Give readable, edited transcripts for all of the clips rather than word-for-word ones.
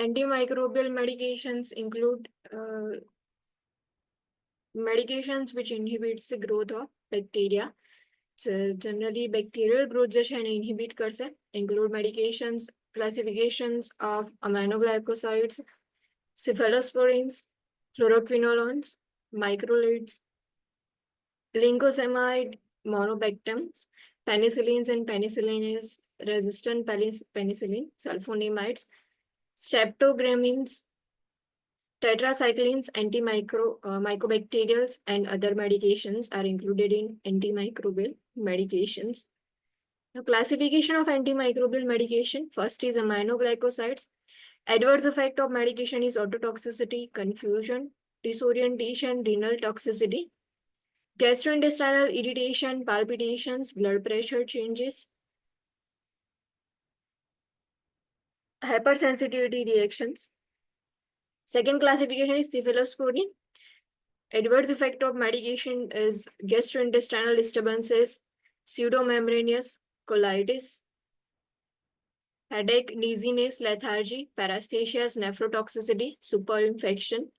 Antimicrobial medications include medications which inhibits the growth of bacteria. So generally bacterial growth just inhibit करसे include medications, classifications of aminoglycosides, cephalosporins, fluoroquinolones, microlides, lincosamide, monobactams, penicillins and penicillinase resistant penicillin, sulfonamides, streptogramins, tetracyclines, mycobacterials, and other medications are included in antimicrobial medications. Now, classification of antimicrobial medication. First is aminoglycosides. Adverse effect of medication is ototoxicity, confusion, disorientation, renal toxicity, gastrointestinal irritation, palpitations, blood pressure changes, hypersensitivity reactions. Second classification is cephalosporin. Adverse effect of medication is gastrointestinal disturbances, pseudomembranous colitis, headache, dizziness, lethargy, paresthesias, nephrotoxicity, superinfection,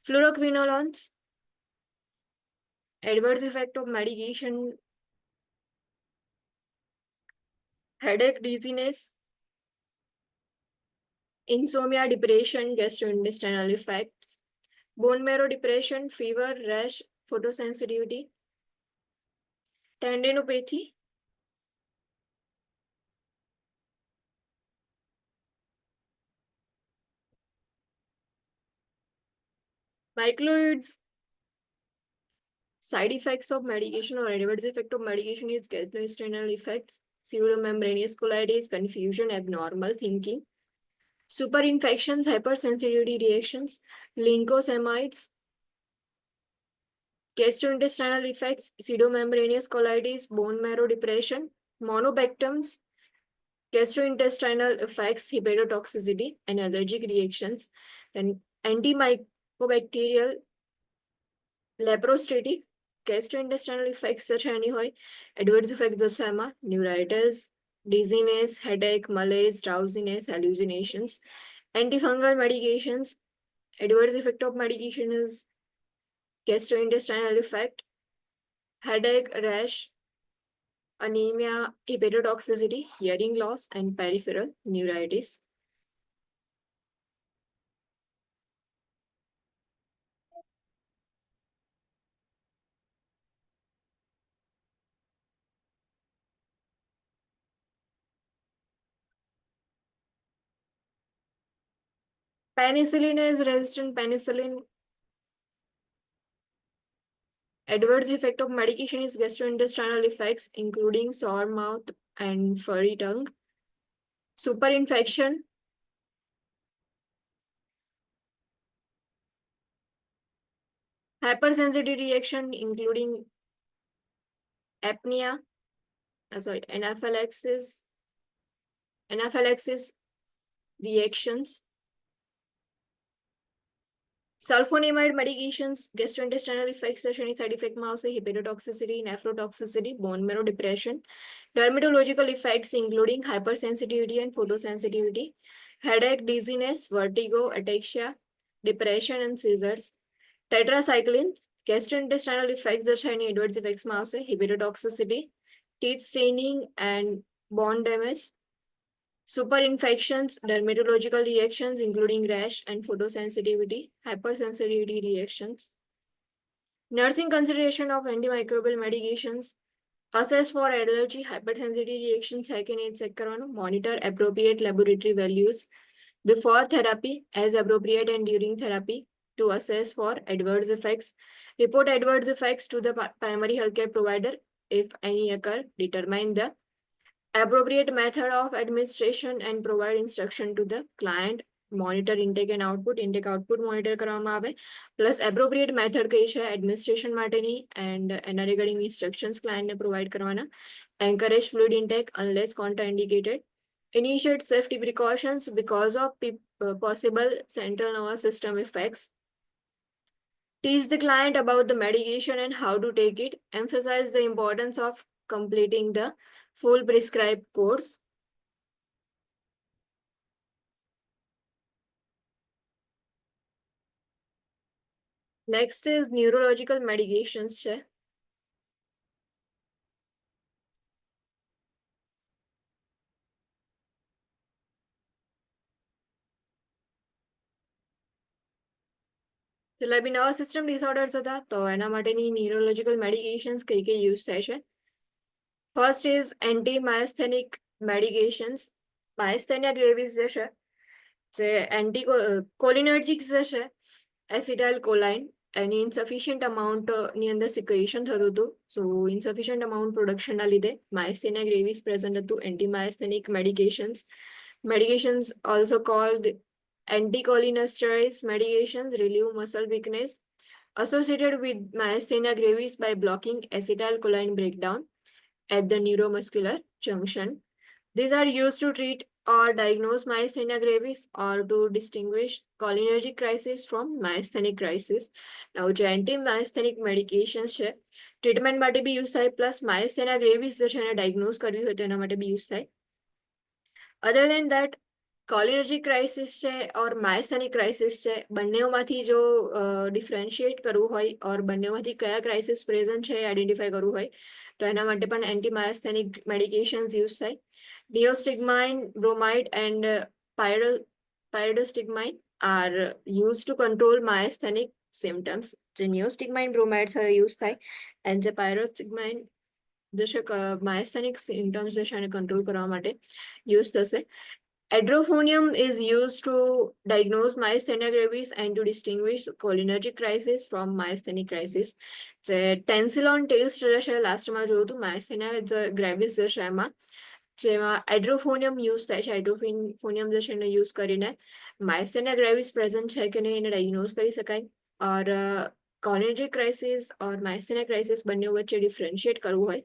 fluoroquinolones. Adverse effect of medication, headache, dizziness, insomnia, depression, gastrointestinal effects, bone marrow depression, fever, rash, photosensitivity, tendinopathy, microids. Side effects of medication or adverse effect of medication is gastrointestinal effects, pseudomembranous colitis, confusion, abnormal thinking, superinfections, hypersensitivity reactions, lincosamides, gastrointestinal effects, pseudomembranous colitis, bone marrow depression, monobactams, gastrointestinal effects, hepatotoxicity, and allergic reactions. Then antimicrobacterial, leprostatic, gastrointestinal effects such as adverse effects of SAMA, neuritis, dizziness, headache, malaise, drowsiness, hallucinations. Antifungal medications, adverse effect of medication is gastrointestinal effect, headache, rash, anemia, hepatotoxicity, hearing loss, and peripheral neuritis. Penicillin is resistant penicillin. Adverse effect of medication is gastrointestinal effects, including sore mouth and furry tongue. Superinfection, hypersensitivity reaction, including apnea, anaphylaxis reactions. Sulfonamide medications, gastrointestinal effects, any side effect mouse, hepatotoxicity, nephrotoxicity, bone marrow depression, dermatological effects, including hypersensitivity and photosensitivity, headache, dizziness, vertigo, ataxia, depression, and seizures. Tetracyclines, gastrointestinal effects, such as any adverse effects mouse, hepatotoxicity, teeth staining, and bone damage. Superinfections, dermatological reactions, including rash and photosensitivity, hypersensitivity reactions. Nursing consideration of antimicrobial medications. Assess for allergy, hypersensitivity reactions, monitor appropriate laboratory values before therapy, as appropriate, and during therapy to assess for adverse effects. Report adverse effects to the primary healthcare provider if any occur. Determine the appropriate method of administration and provide instruction to the client. Monitor intake and output monitor કરવામાં આવે plus appropriate method કઈ છે administration માટેની and એના regarding instructions client ને provide કરવાના. Encourage fluid intake unless contraindicated. Initiate safety precautions because of possible central nervous system effects. Teach the client about the medication and how to take it. Emphasize the importance of completing the full prescribed course. Next is neurological medications છે. છેલ્લા બી નવા system disorders હતા, તો એના માટેની neurological medications કઈ કઈ use થાય છે. First is anti myasthenic medications. Myasthenia gravis જે છે, જે એન્ટી કોલિનર્જિક્સ જે છે, એસિટાઇલ કોલાઇન, એની ઇનસફિશિયન્ટ અમાઉન્ટ ની અંદર સિક્રેશન થતું હતું. સો ઇનસફિશિયન્ટ અમાઉન્ટ પ્રોડક્શનના લીધે માયસ્થેનિયા ગ્રેવિસ પ્રેઝન્ટ હતું. Anti myasthenic medications also called anticholinesterase medications relieve muscle weakness associated with myasthenia gravis by blocking acetylcholine breakdown at the neuromuscular junction. These are used to treat or diagnose myasthenia gravis or to distinguish cholinergic crisis from myasthenic crisis. Now, જે anti-myasthenic medications છે, treatment માટે બી use થાય, plus myasthenia gravis જે છે એને diagnose કરવી હોય તો એના માટે બી યુઝ થાય. અધર દેન દેટ કોલિનર્જિક ક્રાઇસિસ છે ઓર માયસ્થેનિક ક્રાઇસિસ છે, બંનેમાંથી જો ડિફરન્શિએટ કરવું હોય ઓર બંનેમાંથી કયા ક્રાઇસિસ પ્રેઝન્ટ છે એ આઈડેન્ટિફાઈ કરવું હોય તો એના માટે પણ એન્ટી માયસ્થેનિક મેડિકેશન્સ યુઝ થાય. Neostigmine, bromide and pyridostigmine are use to control myasthenic symptoms. જે નિયોસ્ટિગ્માઇન બ્રોમાઇડ સાથે યુઝ થાય એન્ડ જે પાયરોસ્ટિગ્માઇન જે છે માયસ્થેનિક સિમ્ટમ્સ જે છે એને કંટ્રોલ કરવા માટે યુઝ થશે. Edrophonium is used to diagnose myasthenia gravis and to distinguish cholinergic crisis from myasthenic crisis. જે ટેન્સિલોન ટેસ્ટ જે છે લાસ્ટમાં જોયું હતું માયસ્થેનિયા ગ્રેવિસ જે છે એમાં, જેમાં એડ્રોફોનિયમ યુઝ થાય છે. એડ્રોફોનિયમ જે છે એને યુઝ કરીને માયસ્થેનિયા ગ્રેવિસ પ્રેઝન્ટ છે કે નહીં એને ડાયગ્નોઝ કરી શકાય. ઓર કોલિનર્જિક ક્રાઇસિસ ઓર માયસ્થેનિયા ક્રાઇસિસ બંને વચ્ચે ડિફરન્શિએટ કરવું હોય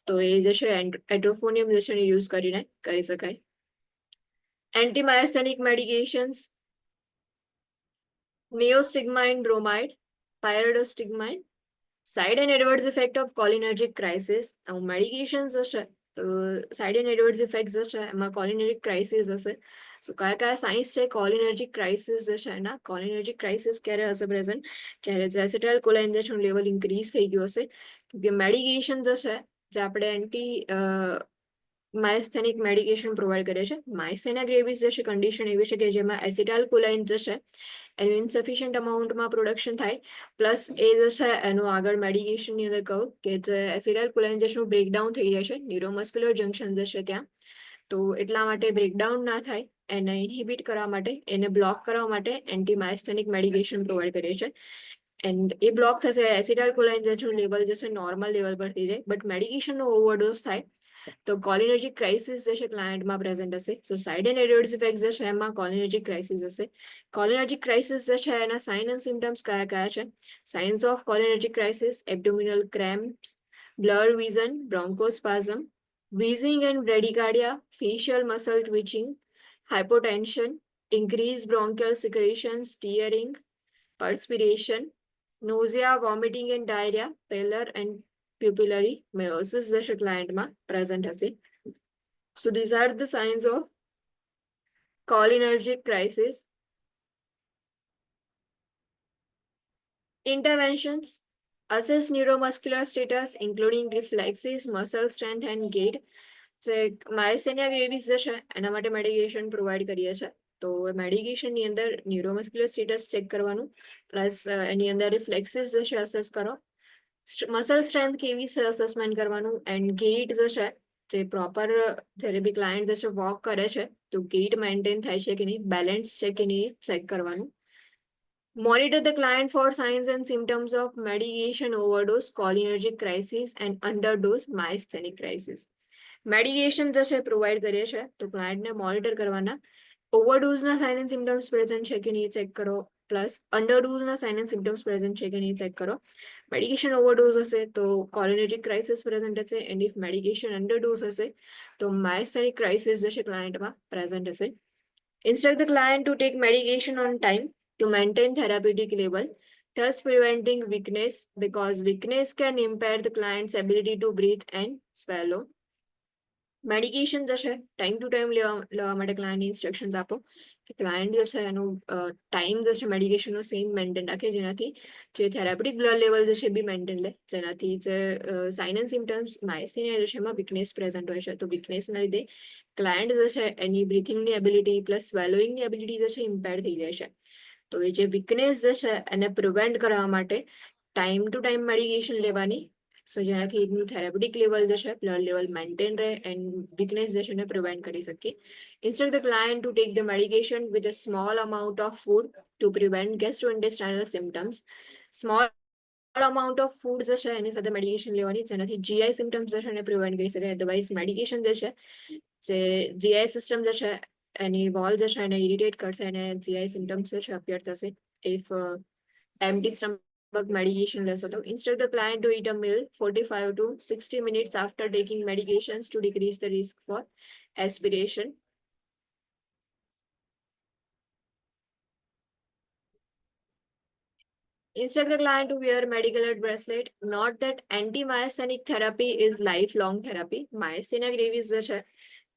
તો એ જે છે એડ્રોફોનિયમ જે છે એને યુઝ કરીને કરી શકાય. Anti-myasthenic medications, neostigmine bromide, pyridostigmine, side and adverse effect of cholinergic crisis. Medications હશે તો સાઇડ એન્ડ એડવર્સ ઇફેક્ટ્સ હશે એમાં કોલિનર્જિક ક્રાઇસિસ હશે. સો કયા કયા સાઇન્સ છે કોલિનર્જિક ક્રાઇસિસ જે છે એના. કોલિનર્જિક ક્રાઇસિસ ક્યારે હશે પ્રેઝન્ટ? જ્યારે એસિટાઇલ કોલાઇન જે છે લેવલ ઇન્ક્રીઝ થઈ ગયું હશે. કે મેડિકેશન જે છે જે આપણે એન્ટી માયસ્થેનિક મેડિકેશન પ્રોવાઈડ કરે છે. માયસ્થેનિયા ગ્રેવિસ જે છે કન્ડિશન એવી છે કે જેમાં એસિટાઇલ કોલાઇન જે છે એનું ઇનસફિશિયન્ટ અમાઉન્ટમાં પ્રોડક્શન થાય, પ્લસ એ જે છે એનું આગળ મેડિકેશનની અંદર કહું કે જે એસિટાઇલ કોલાઇન જે છે બ્રેકડાઉન થઈ જાય છે ન્યુરોમસ્ક્યુલર જંકશન જે છે ત્યાં. તો એટલા માટે બ્રેકડાઉન ના થાય એને ઇનહિબિટ કરવા માટે, એને બ્લોક કરવા માટે એન્ટી માયસ્થેનિક મેડિકેશન પ્રોવાઈડ કરીએ છીએ. એન્ડ એ બ્લોક થશે, એસિટાઇલ કોલાઇન જે છે લેવલ જે છે નોર્મલ લેવલ પર થઈ જાય. બટ મેડિકેશનનો ઓવરડોઝ થાય તો કોલિનર્જિક ક્રાઇસિસ જે છે ક્લાયન્ટમાં પ્રેઝન્ટ હશે. સો સાઇડ એન્ડ એડવર્સ ઇફેક્ટ જે છે એમાં કોલિનર્જિક ક્રાઇસિસ હશે. કોલિનર્જિક ક્રાઇસિસ જે છે એના સાઇન એન્ડ સિમ્ટમ્સ કયા કયા છે? Signs of cholinergic crisis: abdominal cramps, blur vision, bronchospasm, wheezing and bradycardia, facial muscle twitching, hypotension, increased bronchial secretions, tearing, perspiration, nausea, vomiting and diarrhea, pallor and pupillary meiosis જે છે ક્લાયન્ટમાં present હશે. So these are the signs of cholinergic crisis. Interventions: assess neuromuscular status including reflexes, muscle strength and gait. જે myasthenia gravis જે છે એના માટે medication provide કરીએ છીએ. તો મેડિકેશનની અંદર ન્યુરોમસ્ક્યુલર સ્ટેટસ ચેક કરવાનું, પ્લસ એની અંદર રિફ્લેક્સિસ જે છે અસેસ કરો, મસલ સ્ટ્રેન્થ કેવી છે અસેસમેન્ટ કરવાનું, એન્ડ ગેટ જે છે જે પ્રોપર જ્યારે બી ક્લાયન્ટ જે છે વોક કરે છે તો ગેટ મેન્ટેન થાય છે કે નહીં, બેલેન્સ છે કે નહીં ચેક કરવાનું. Monitor the client for signs and symptoms of medication overdose, cholinergic crisis and underdose myasthenic crisis. Medication જે છે પ્રોવાઈડ કરીએ છીએ તો ક્લાયન્ટને મોનિટર કરવાના. ઓવરડોઝના સાઇન એન્ડ સિમ્ટમ્સ પ્રેઝન્ટ છે કે નહીં ચેક કરો, પ્લસ અંડરડોઝના સાઇન એન્ડ સિમ્ટમ્સ પ્રેઝન્ટ છે કે નહીં ચેક કરો. મેડિકેશન ઓવરડોઝ હશે તો કોલિનર્જિક ક્રાઇસિસ પ્રેઝન્ટ હશે, એન્ડ ઇફ મેડિકેશન અંડરડોઝ હશે તો માયસ્થેનિક ક્રાઇસિસ જે છે ક્લાયન્ટમાં પ્રેઝન્ટ હશે. Instruct the client to take medication on time to maintain therapeutic level, thus preventing weakness, because weakness can impair the client's ability to breathe and swallow. Medication જે છે time to time લેવા માટે ક્લાયન્ટને instructions આપો client જે છે એનું time જે છે મેડિકેશનનો સેમ મેન્ટેન રાખે, જેનાથી જે થેરાપ્યુટિક બ્લડ લેવલ જે છે બી મેન્ટેન લે, જેનાથી જે સાઇન એન્ડ સિમ્ટમ્સ માયસ્થેનિયા જે છે એમાં વીકનેસ પ્રેઝન્ટ હોય છે. તો વીકનેસના લીધે ક્લાયન્ટ જે છે એની બ્રીથિંગની એબિલિટી પ્લસ સ્વેલોઈંગની એબિલિટી જે છે ઇમ્પેર થઈ જાય છે. તો એ જે વીકનેસ જે છે એને પ્રિવેન્ટ કરવા માટે ટાઈમ ટુ ટાઈમ મેડિકેશન લેવાની, સો જેનાથી એનું થેરાપ્યુટિક લેવલ જે છે બ્લડ લેવલ મેન્ટેન રહે એન્ડ વીકનેસ જે છે એને પ્રિવેન્ટ કરી શકીએ. Instruct the client to take the medication with a small amount of food to prevent gastrointestinal symptoms. Small amount of food જે છે એની સાથે મેડિકેશન લેવાની, જેનાથી GI સિમ્ટમ્સ જે છે એને પ્રિવેન્ટ કરી શકાય. અધરવાઇઝ મેડિકેશન જે છે જે GI સિસ્ટમ જે છે એની વોલ જે છે એને ઇરિટેટ કરશે અને GI સિમ્ટમ્સ જે છે અપિયર થશે ઇફ empty stomach medication લેશો તો. Instruct the client to eat a meal 45 to 60 minutes after taking medications to decrease the risk for aspiration. Instruct the client to wear medical alert bracelet. Note that anti-myasthenic therapy is lifelong therapy. Myasthenia gravis જે છે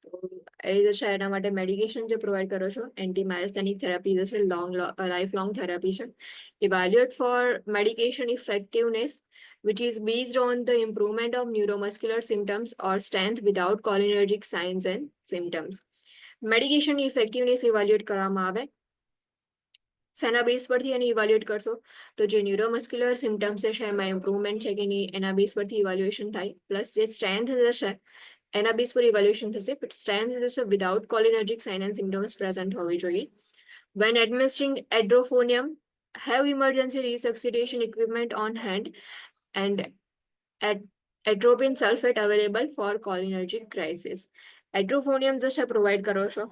તો એ જે છે એના માટે medication જે provide કરો છો, એન્ટી થેરાપી જે છે લાઈફ લોંગ થેરાપી છે. Evaluate for medication effectiveness, which is based on the improvement of neuromuscular symptoms or strength without cholinergic signs and symptoms. મેડિકેશનની ઇફેક્ટિવનેસ ઇવેલ્યુએટ કરવામાં આવે. શેના બેઝ પરથી એને ઇવેલ્યુએટ કરશો તો જે ન્યુરોમસ્ક્યુલર સિમ્ટમ્સ છે એમાં ઇમ્પ્રુવમેન્ટ છે કે નહીં એના બેઝ પરથી ઇવેલ્યુએશન થાય. પ્લસ જે સ્ટ્રેન્થ જે છે એના બેઝ પર ઇવેલ્યુએશન થશે. બટ સ્ટ્રેન્થ જે છે without cholinergic sign and symptoms present હોવી જોઈએ. When administering edrophonium, have emergency resuscitation equipment on hand and atropine sulfate available for cholinergic crisis. એડ્રોફોનિયમ જે છે પ્રોવાઈડ કરો છો,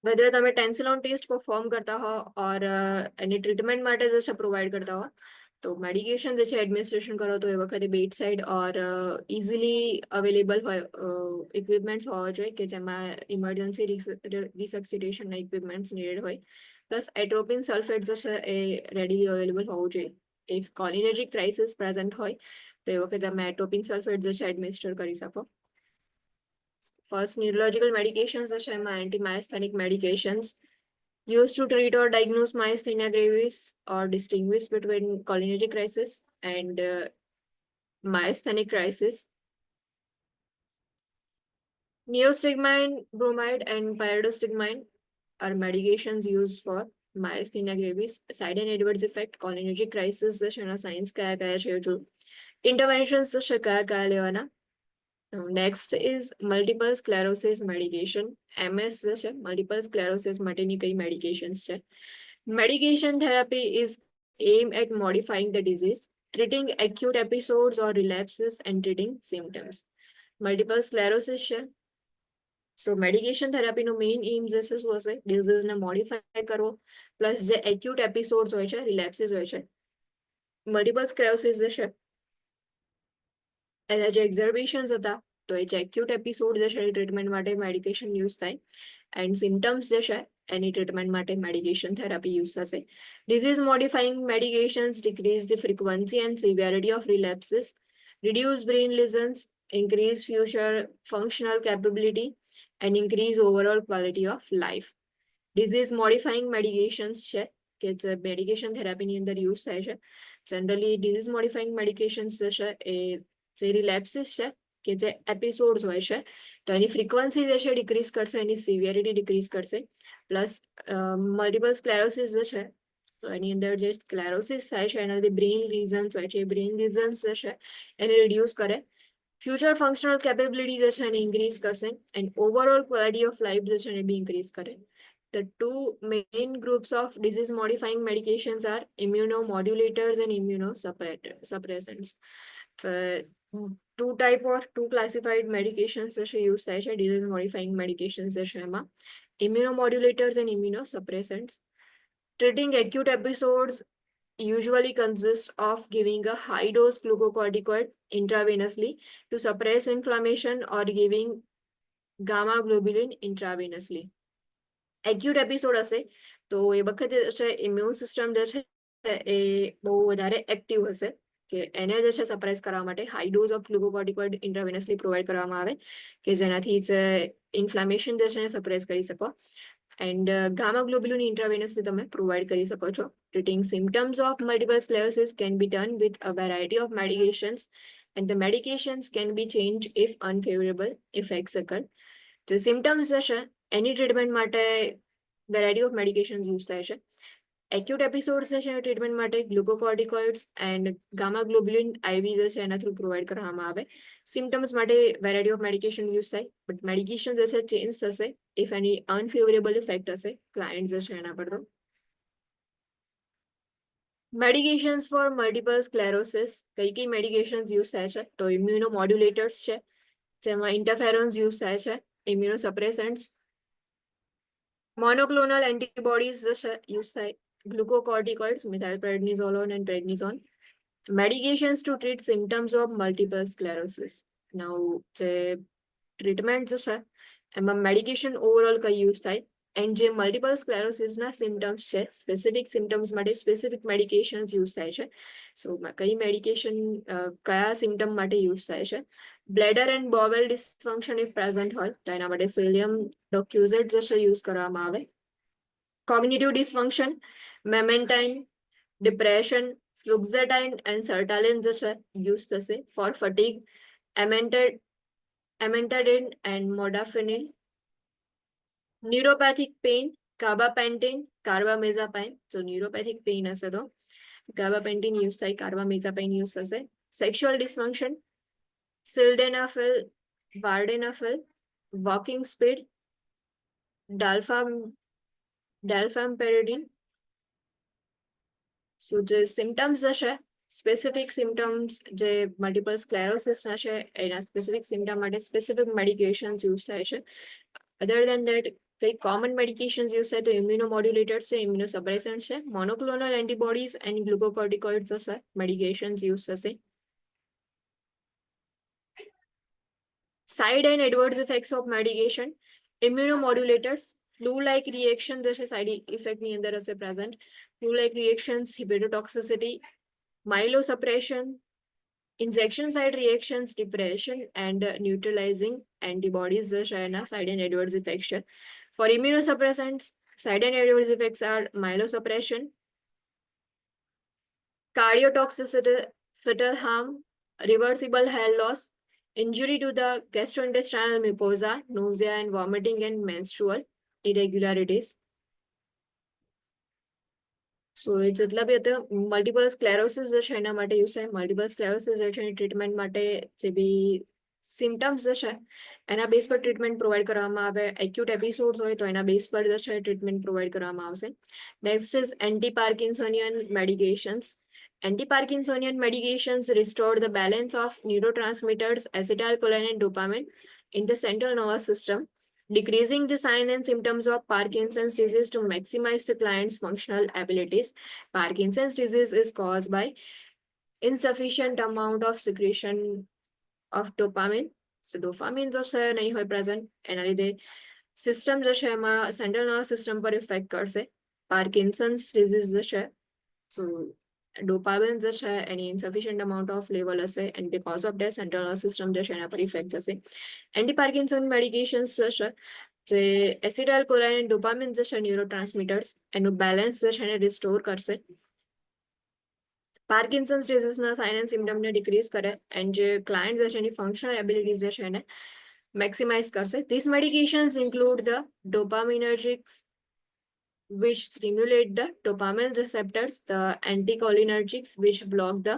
whether તમે ટેન્સિલોન ટેસ્ટ પરફોર્મ કરતા હો ઓર એની ટ્રીટમેન્ટ માટે જે છે પ્રોવાઈડ કરતા હો, તો મેડિકેશન જે છે એડમિનિસ્ટ્રેશન કરો તો એ વખતે બેડ સાઇડ ઓર ઇઝીલી અવેલેબલ હોય ઇક્વિપમેન્ટ્સ હોવા જોઈએ કે જેમાં ઇમરજન્સી રિસક્સિટેશનના ઇક્વિપમેન્ટ્સ નીડેડ હોય. પ્લસ એટ્રોપિન સલ્ફેટ જે છે એ રેડીલી અવેલેબલ હોવું જોઈએ. ઇફ કોલિનર્જિક ક્રાઇસિસ પ્રેઝન્ટ હોય તો એ વખતે તમે એટ્રોપિન સલ્ફેટ જે છે એડમિનિસ્ટર કરી શકો. First, neurological medications જે છે એમાં anti-myasthenic medications used to treat or diagnose myasthenia gravis or distinguish between cholinergic crisis and myasthenic crisis. Neostigmine, bromide, and pyridostigmine are medications used for myasthenia gravis. Side and adverse effect, cholinergic crisis જે છે એના science કયા કયા છે જો ઇન્ટરવેન્શન્સ જે છે કયા કયા લેવાના. Next is multiple sclerosis medication. MS જે છે મલ્ટિપલ સ્ક્લેરોસિસ માટેની કઈ મેડિકેશન્સ છે. Medication therapy is aimed at modifying the disease, treating acute episodes or relapses and treating symptoms. Multiple sclerosis છે, સો મેડિકેશન થેરાપીનો મેઇન એમ જે છે શું હશે, ડિઝીઝને મોડિફાય કરવો પ્લસ જે એક્યુટ એપિસોડ્સ હોય છે, રિલેપ્સિસ હોય છે. મલ્ટિપલ સ્ક્લેરોસિસ જે છે એના જે એક્ઝર્બેશન્સ હતા તો એ જે એક્યુટ એપિસોડ જે છે એ ટ્રીટમેન્ટ માટે મેડિકેશન યુઝ થાય એન્ડ સિમ્ટમ્સ જે છે એની ટ્રીટમેન્ટ માટે મેડિકેશન થેરાપી યુઝ થશે. Disease modifying medications decrease the frequency and severity of relapses, reduce brain lesions, increase future functional capability, and increase overall quality of life. Disease modifying medications છે કે જે medication થેરાપીની અંદર use થાય છે. Generally disease modifying medications જે છે એ જે રિલેપ્સિસ છે કે જે એપિસોડ્સ હોય છે તો એની ફ્રીક્વન્સી જે છે ડિક્રીઝ કરશે, એની સિવિયરિટી ડિક્રીઝ કરશે. પ્લસ મલ્ટિપલ સ્ક્લેરોસિસ જે છે તો એની અંદર જે સ્ક્લેરોસિસ થાય છે એનાથી બ્રેઇન લીઝન્સ હોય છે, એ બ્રેઇન લીઝન્સ જે છે એને રિડ્યુસ કરે, ફ્યુચર ફંક્શનલ કેપેબિલિટી જે છે એને ઇન્ક્રીઝ કરશે and overall quality of life જે છે એને બી ઇન્ક્રીઝ કરે. The two main groups of disease modifying medications are immunomodulators and immunosuppressants. Two classified medications જે છે યુઝ થાય છે disease modifying medications જે છે એમાં immunomodulators and immunosuppressants. Treating acute episodes usually consists of giving a high dose glucocorticoid intravenously to suppress inflammation or giving gamma globulin intravenously. Acute episode હશે તો એ વખતે છે ઇમ્યુન સિસ્ટમ જે છે એ બહુ વધારે એક્ટિવ હશે કે એને જે છે સપ્રેસ કરવા માટે હાઈ ડોઝ ઓફ ગ્લુકોકોર્ટિકોઇડ ઇન્ટ્રાવેનસલી પ્રોવાઈડ કરવામાં આવે કે જેનાથી જે ઇન્ફ્લામેશન જે છે એને સપ્રેસ કરી શકો. એન્ડ ગામા ગ્લોબ્યુલિન ઇન્ટ્રાવેનસલી તમે પ્રોવાઈડ કરી શકો છો. Treating symptoms of multiple sclerosis can be done with a variety of medications, and the medications can be changed if unfavorable effects occur. The symptoms જે છે એની ટ્રીટમેન્ટ માટે વેરાયટી ઓફ મેડિકેશન્સ યુઝ થાય છે. Acute episodes જે છે treatment માટે ગ્લુકોકોર્ટિકોઇડ્સ and gamma ગ્લોબ્યુલિન આઈવી જે છે એના થ્રુ પ્રોવાઈડ કરવામાં આવે. સિમ્ટમ્સ માટે વેરાયટી ઓફ મેડિકેશન યુઝ થાય, બટ મેડિકેશન જે છે ચેન્જ થશે ઇફ એની અનફેવરેબલ ઇફેક્ટ હશે ક્લાયન્ટ જે છે એના પર. તો મેડિકેશન્સ ફોર મલ્ટિપલ સ્ક્લેરોસિસ કઈ મેડિકેશન્સ યુઝ થાય છે? તો ઇમ્યુનોમોડ્યુલેટર્સ છે, જેમાં ઇન્ટરફેરોન્સ યુઝ થાય છે, ઇમ્યુનોસપ્રેસન્ટ્સ, મોનોક્લોનલ એન્ટીબોડીઝ જે છે યુઝ થાય, glucocorticoids, methylprednisolone and prednisone. Medications to treat symptoms of multiple sclerosis. Now જે ટ્રીટમેન્ટ જે છે એમાં મેડિકેશન ઓવરઓલ કઈ યુઝ થાય, એન્ડ જે મલ્ટિપલ સ્ક્લેરોસિસના સિમ્ટમ્સ છે સ્પેસિફિક સિમ્ટમ્સ માટે સ્પેસિફિક મેડિકેશન્સ યુઝ થાય છે. સો કઈ મેડિકેશન કયા સિમ્ટમ માટે યુઝ થાય છે. Bladder and bowel dysfunction if present હોય તો એના માટે સેલિયમ ડોક્યુઝેટ જે છે યુઝ કરવામાં આવે. Cognitive dysfunction, memantine, depression, fluoxetine and sertraline જે છે યુઝ થશે for fatigue, amantadine and modafinil. Neuropathic pain, gabapentin, carbamazepine. જો ન્યુરોપેથિક પેઇન હશે તો કાર્બાપેન્ટિન યુઝ થાય, કાર્બામેઝાપાઇન યુઝ થશે. Sexual dysfunction, sildenafil, vardenafil, walking speed, dalfampridine. So જે symptoms હશે સ્પેસિફિક સિમ્ટમ્સ જે મલ્ટિપલ સ્ક્લેરોસિસના છે એના સ્પેસિફિક સિમ્ટમ માટે સ્પેસિફિક મેડિકેશન્સ યુઝ થાય છે. અધર દેન દેટ કઈ કોમન મેડિકેશન્સ યુઝ થાય તો ઇમ્યુનોમોડ્યુલેટર્સ છે, ઇમ્યુનોસપ્રેસન્ટ છે, મોનોક્લોનલ એન્ટીબોડીઝ એન્ડ ગ્લુકોકોર્ટિકોઇડ્સ હશે મેડિકેશન્સ યુઝ થશે. Side and adverse effects of medication. Immunomodulators flu like reaction જે છે સાઇડ ઇફેક્ટની અંદર હશે present. Flu like reactions, hepatotoxicity, myelosuppression, injection site reactions, depression and neutralizing antibodies જે છે એના સાઇડ એન્ડ એડવર્સ ઇફેક્ટ્સ છે. For immunosuppressants side and adverse effects are myelosuppression, cardiotoxicity, fatal harm, reversible hair loss, injury to the gastrointestinal mucosa, nausea and vomiting, and menstrual irregularities. સો એ જેટલા બી હતા multiple sclerosis જે છે એના માટે use થાય. Multiple sclerosis જે છે ટ્રીટમેન્ટ માટે જે બી સિમ્ટમ્સ જે છે એના બેઝ પર ટ્રીટમેન્ટ પ્રોવાઈડ કરવામાં આવે. એક્યુટ એપિસોડ્સ હોય તો એના બેઝ પર જે છે ટ્રીટમેન્ટ પ્રોવાઈડ કરવામાં આવશે. Next is anti parkinsonian medications. Anti-Parkinsonian medications restore the balance of neurotransmitters acetylcholine and dopamine in the central nervous system, decreasing the signs and symptoms of Parkinson's disease to maximize the client's functional abilities. Parkinson's disease is caused by insufficient amount of secretion of dopamine. So dopamine जो है नहीं હોય present એના લીધે system જે છે એમાં central nervous system પર ઇફેક્ટ કરશે. પાર્કિન્સન્સ ડિઝીઝ જે છે સો ડોપામિન જે છે એની ઇન્સફિશિયન્ટ અમાઉન્ટ ઓફ લેવલ હશે and because of that central nervous system જે છે એના પર ઇફેક્ટ થશે. એન્ટી પાર્કિન્સન મેડિકેશન્સ જે છે જે એસિટાઇલકોલાઇન એન્ડ ડોપામિન જે છે ન્યુરોટ્રાન્સમીટર્સ એનું બેલેન્સ જે છે એને રિસ્ટોર કરશે. પાર્કિન્સન્સ ડિઝીઝના સાઇન એન્ડ સિમ્ટમને ડિક્રીઝ કરે એન્ડ જે ક્લાયન્ટ જે છે એની ફંક્શનલ એબિલિટીઝ જે છે એને મેક્સિમાઇઝ કરશે. These medications include the dopaminergics which stimulate the dopamine receptors, the anticholinergics which block the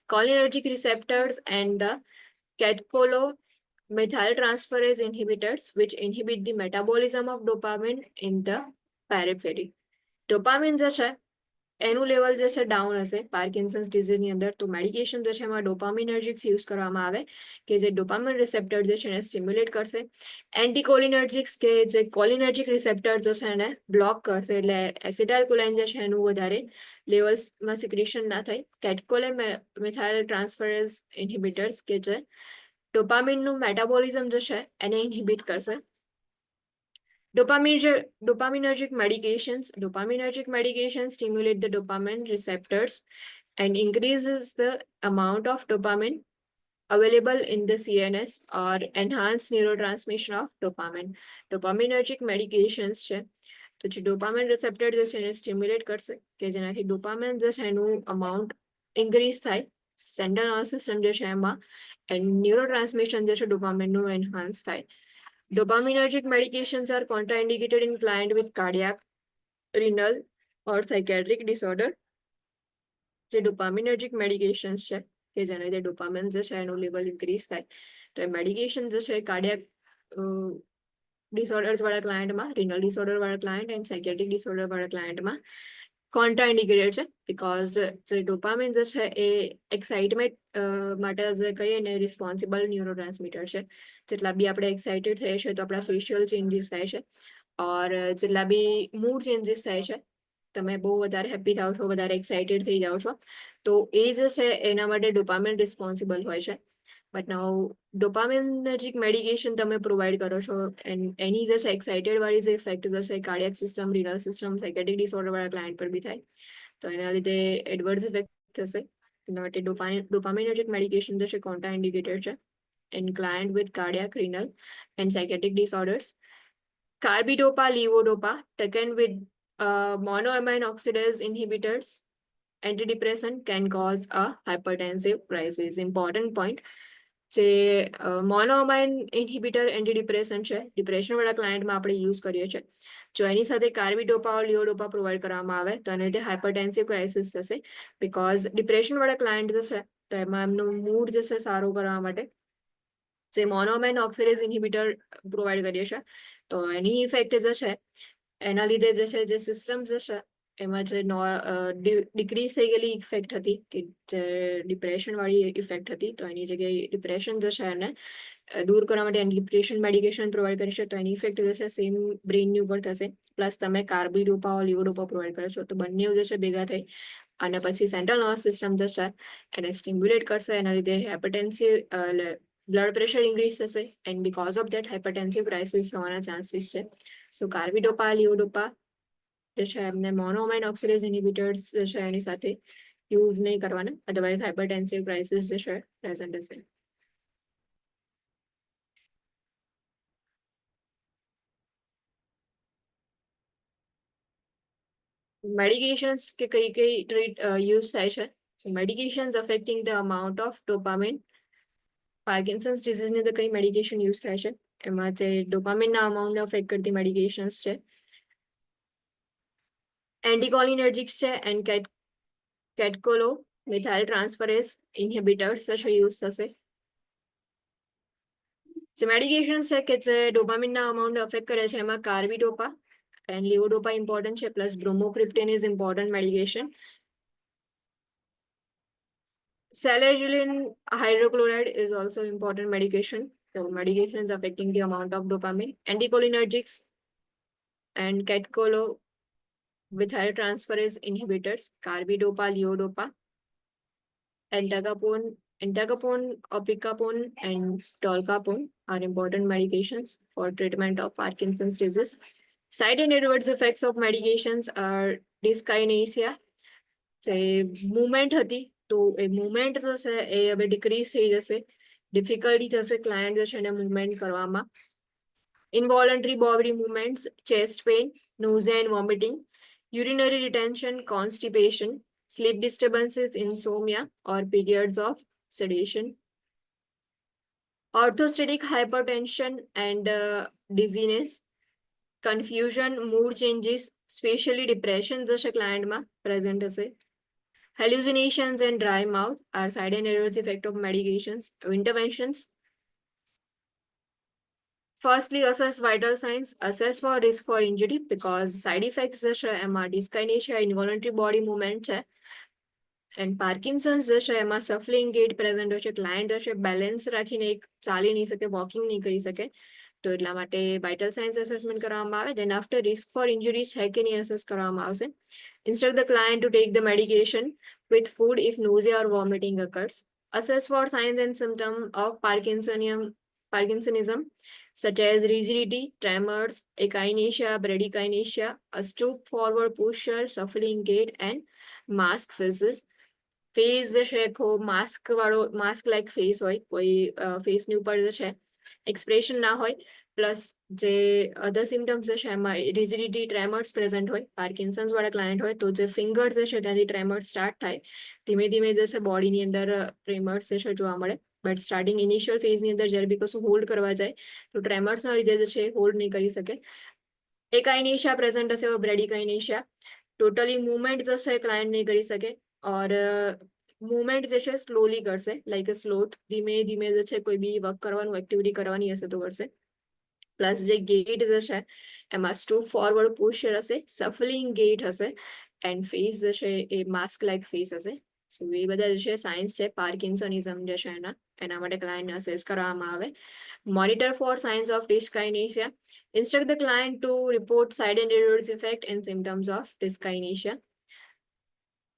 cholinergic receptors, and the catecholomethyltransferase inhibitors which inhibit the metabolism of dopamine in the periphery. Dopamine જે છે એનું level જે છે down હશે Parkinson's ડિઝીઝની અંદર તો medication જે છે એમાં ડોપામિનર્જિક્સ યુઝ કરવામાં આવે કે જે ડોપામિન રિસેપ્ટર જે છે એને સ્ટિમ્યુલેટ કરશે. એન્ટીકોલિનર્જિક્સ કે જે કોલિનર્જિક રિસેપ્ટર જે છે એને બ્લોક કરશે એટલે એસિટાઇલકોલાઇન જે છે એનું વધારે લેવલ્સમાં સિક્રેશન ના થાય. કેટકોલેમેથાઇલ ટ્રાન્સફરેઝ ઇન્હિબિટર્સ કે જે ડોપામિનનું મેટાબોલિઝમ જે છે એને ઇન્હિબિટ કરશે. Dopaminergic medications stimulate the dopamine receptors and increases the amount of dopamine available in the CNS or enhance neurotransmission of dopamine. Dopaminergic medications છે તો જે ડોપામિન રિસેપ્ટર જે છે એને સ્ટિમ્યુલેટ કરશે કે જેનાથી ડોપામિન જે છે એનું અમાઉન્ટ ઇન્ક્રીઝ થાય સેન્ટ્રલ નર્વસ સિસ્ટમ જે છે એમાં એન્ડ ન્યુરોટ્રાન્સમિશન જે છે ડોપામિનનું એન્હાન્સ થાય. Dopaminergic medications are contraindicated in client with cardiac, renal or psychiatric disorder. જે ડોપામિનર્જિક મેડિકેશન્સ છે કે જેના લીધે ડોપામિન જે છે એનું લેવલ ઇન્ક્રીઝ થાય તો એ મેડિકેશન જે છે કાર્ડિયાક ડિસઓર્ડર્સ વાળા ક્લાયન્ટમાં, રિનલ ડિસઓર્ડર વાળા ક્લાયન્ટ એન્ડ સાયકેટ્રિક ડિસઓર્ડર વાળા ક્લાયન્ટમાં કોન્ટ્રાઇન્ડિકેટેડ છે બીકોઝ જે ડોપામિન જે છે એ એક્સાઇટમેન્ટ માટે જે કહીએ ને રિસ્પોન્સિબલ ન્યુરોટ્રાન્સમીટર છે. જેટલા બી આપણે એક્સાઇટેડ થઈએ છીએ તો આપણા ફેશિયલ ચેન્જીસ થાય છે ઓર જેટલા બી મૂડ ચેન્જીસ થાય છે, તમે બહુ વધારે હેપી થાવ છો, વધારે એક્સાઇટેડ થઈ જાઓ છો તો એ જે છે એના માટે ડોપામિન રિસ્પોન્સિબલ હોય છે. બટ નાઉ ડોપામિનર્જિક મેડિકેશન તમે પ્રોવાઈડ કરો છો એની જે છે એક્સાઇટેડ વાળી જે ઇફેક્ટ જશે cardiac system, renal system, psychotic disorder વાળા ક્લાયન્ટ પર બી થાય તો એના લીધે એડવર્સ ઇફેક્ટ થશે. એના માટે ડોપામિનર્જિક મેડિકેશન જે છે કોન્ટ્રા ઇન્ડિકેટેડ છે in client with cardiac, renal and psychiatric disorders. Carbidopa, levodopa taken with monoamine oxidase inhibitors, antidepressant can cause a hypertensive crisis. Important point. જે મોનોઅમાઇન ઇન્હિબિટર એન્ટીડિપ્રેસન્ટ છે ડિપ્રેશન વાળા ક્લાયન્ટમાં આપણે યુઝ કરીએ છીએ. જો એની સાથે કાર્બિડોપા ઓર લિયોડોપા પ્રોવાઈડ કરવામાં આવે તો એને તે હાઇપરટેન્સિવ ક્રાઇસિસ થશે બીકોઝ ડિપ્રેશન વાળા ક્લાયન્ટ જે છે તો એમાં એમનું મૂડ જે છે સારું કરવા માટે જે મોનોઅમાઇન ઓક્સિડેઝ ઇન્હિબિટર પ્રોવાઈડ કરીએ છીએ તો એની ઇફેક્ટ જે છે એના લીધે જે છે જે સિસ્ટમ જે છે એમાં જે ડિક્રીઝ થઈ ગયેલી ઇફેક્ટ હતી કે જે ડિપ્રેશન વાળી ઇફેક્ટ હતી તો એની જગ્યાએ ડિપ્રેશન જે છે એને દૂર કરવા માટે એની ડિપ્રેશન મેડિકેશન પ્રોવાઈડ કરી છે તો એની ઇફેક્ટ જે છે સેમ બ્રેઇનની ઉપર થશે. પ્લસ તમે કાર્બિડોપા લિવોડોપા પ્રોવાઈડ કરો છો તો બંને જે છે ભેગા થઈ અને પછી સેન્ટ્રલ નર્વસ સિસ્ટમ જે છે એને સ્ટિમ્યુલેટ કરશે. એના લીધે હાઇપરટેન્સિવ બ્લડ પ્રેશર ઇન્ક્રીઝ થશે and because of that hypertensive crisis થવાના ચાન્સીસ છે. સો કાર્બિડોપા લિવોડોપા જે છે એમને મોનોઅમાઇન ઓક્સિડેઝ ઇન્હિબિટર્સ જે છે એની સાથે યુઝ નહીં કરવાના અધરવાઇઝ હાઇપરટેન્સિવ ક્રાઇસિસ જે છે પ્રેઝન્ટ હશે. Medications કે કઈ કઈ ટ્રીટ યુઝ થાય છે. So medications affecting the amount of dopamine. Parkinson's ડિઝીઝની તો કઈ મેડિકેશન યુઝ થાય છે એમાં જે ડોપામિનના અમાઉન્ટને અફેક્ટ કરતી મેડિકેશન્સ છે એન્ટીકોલિનર્જિક્સ છે એન્ડ કેટકોલો મિથાઇલ ટ્રાન્સફરેઝ ઇન્હિબિટર્સ જે યુઝ થશે. જે મેડિકેશન્સ છે કે જે ડોપામિનના અમાઉન્ટને અફેક્ટ કરે છે એમાં કાર્બિડોપા એન્ડ લિવોડોપા ઇમ્પોર્ટન્ટ છે plus bromocriptine is important medication. Salicylic hydrochloride is also important medication. So medications affecting the amount of dopamine. Anticholinergics and catechol methyl transferase inhibitors, carbidopa, levodopa, entacapone, opicapone, and tolcapone are important medications for treatment of Parkinson's disease. Side and adverse effects of medications are dyskinesia. જે movement હતી તો એ movement જે છે એ હવે decrease થઈ જશે, difficulty થશે client જે છે એને મુવમેન્ટ કરવામાં. Involuntary body movements, chest pain, nausea and vomiting, urinary retention, constipation, sleep disturbances, insomnia or periods of sedation, orthostatic hypertension and dizziness, confusion, mood changes, especially depression જે છે ક્લાયન્ટમાં પ્રેઝન્ટ હશે. Hallucinations and dry mouth are side and adverse effect of medications. Interventions. Firstly, assess vital signs. Assess for risk for injury because side effects જે છે એમાં dyskinesia, involuntary body movement છે and Parkinson's જે છે એમાં shuffling gait present હોય છે. Client જે છે બેલેન્સ રાખીને ચાલી નહીં શકે, વોકિંગ નહીં કરી શકે તો એટલા માટે વાઇટલ સાઇન્સ અસેસમેન્ટ કરવામાં આવે. Then after risk for injury છે કે નહીં અસેસ કરવામાં આવશે. Instruct the client to take the medication with food if nausea or vomiting occurs. Assess for signs and symptoms of Parkinsonism such as rigidity, tremors, echinacea, bradykinesia, a stoop forward posture, shuffling gait, and mask physis. Face જે છે mask વાળો mask like face હોય, કોઈ ફેસની ઉપર જે છે expression ના હોય, પ્લસ જે અધર સિમ્ટમ્સ જે છે એમાં રિજિડિટી ટ્રેમર્સ પ્રેઝન્ટ હોય. પાર્કિન્સન્સ વાળા ક્લાયન્ટ હોય તો જે ફિંગર જે છે ત્યાંથી ટ્રેમર્સ સ્ટાર્ટ થાય, ધીમે ધીમે જે છે બોડીની અંદર ટ્રેમર્સ જે છે જોવા મળે. બટ સ્ટાર્ટિંગ ઇનિશિયલ ફેઝની અંદર જ્યારે બી કશું હોલ્ડ કરવા જાય તો ટ્રેમર્સના લીધે જે છે હોલ્ડ નહીં કરી શકે. એકાઇનેશિયા પ્રેઝન્ટ હશે, બ્રેડિકાઇનેશિયા. ટોટલી મુવમેન્ટ જે છે ક્લાયન્ટ નહીં કરી શકે, ઓર મુવમેન્ટ જે છે સ્લોલી કરશે, લાઈક અ સ્લોથ. ધીમે ધીમે જે છે કોઈ બી વર્ક કરવાનું એક્ટિવિટી કરવાની હશે તો કરશે. પ્લસ જે ગેટ જે છે એમાં સ્ટૂપ ફોરવર્ડ પોસ્ચર હશે, સફલિંગ ગેટ હશે, એન્ડ ફેસ જે છે એ માસ્ક લાઈક ફેસ હશે. સો એ બધા જે છે સાઇન્સ છે પાર્કિન્સનિઝમ જે છે એના માટે ક્લાયન્ટને અસેસ કરવામાં આવે. Monitor for signs of dyskinesia. Instruct the client to report side and adverse effect and symptoms of dyskinesia.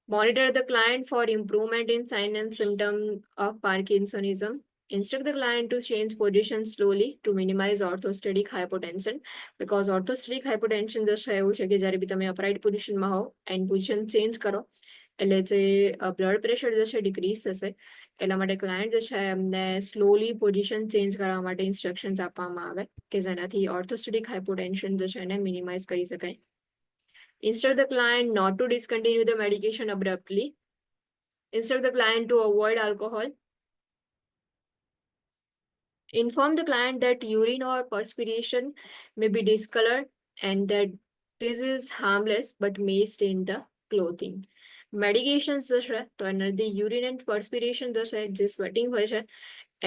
Monitor the client for improvement in sign and symptom of Parkinsonism. Instruct the client to change position slowly to minimize orthostatic hypotension. Because orthostatic hypotension જે છે એવું છે કે જ્યારે બી તમે upright પોઝિશનમાં હો and position change કરો એટલે જે બ્લડ પ્રેશર જે છે ડિક્રીઝ થશે. એટલા માટે ક્લાયન્ટ જે છે એમને સ્લોલી પોઝિશન ચેન્જ કરવા માટે ઇન્સ્ટ્રક્શન્સ આપવામાં આવે કે જેનાથી ઓર્થોસ્ટેટિક હાઇપોટેન્શન જે છે એને મિનિમાઇઝ કરી શકાય. Instruct the client not to discontinue the medication abruptly. Instruct the client to avoid alcohol. Inform the client that urine or perspiration may be discolored and that this is harmless but may stain the clothing. Medications જે છે તો એના લીધે urine and પર્સ્પિરેશન જે છે જે sweating હોય છે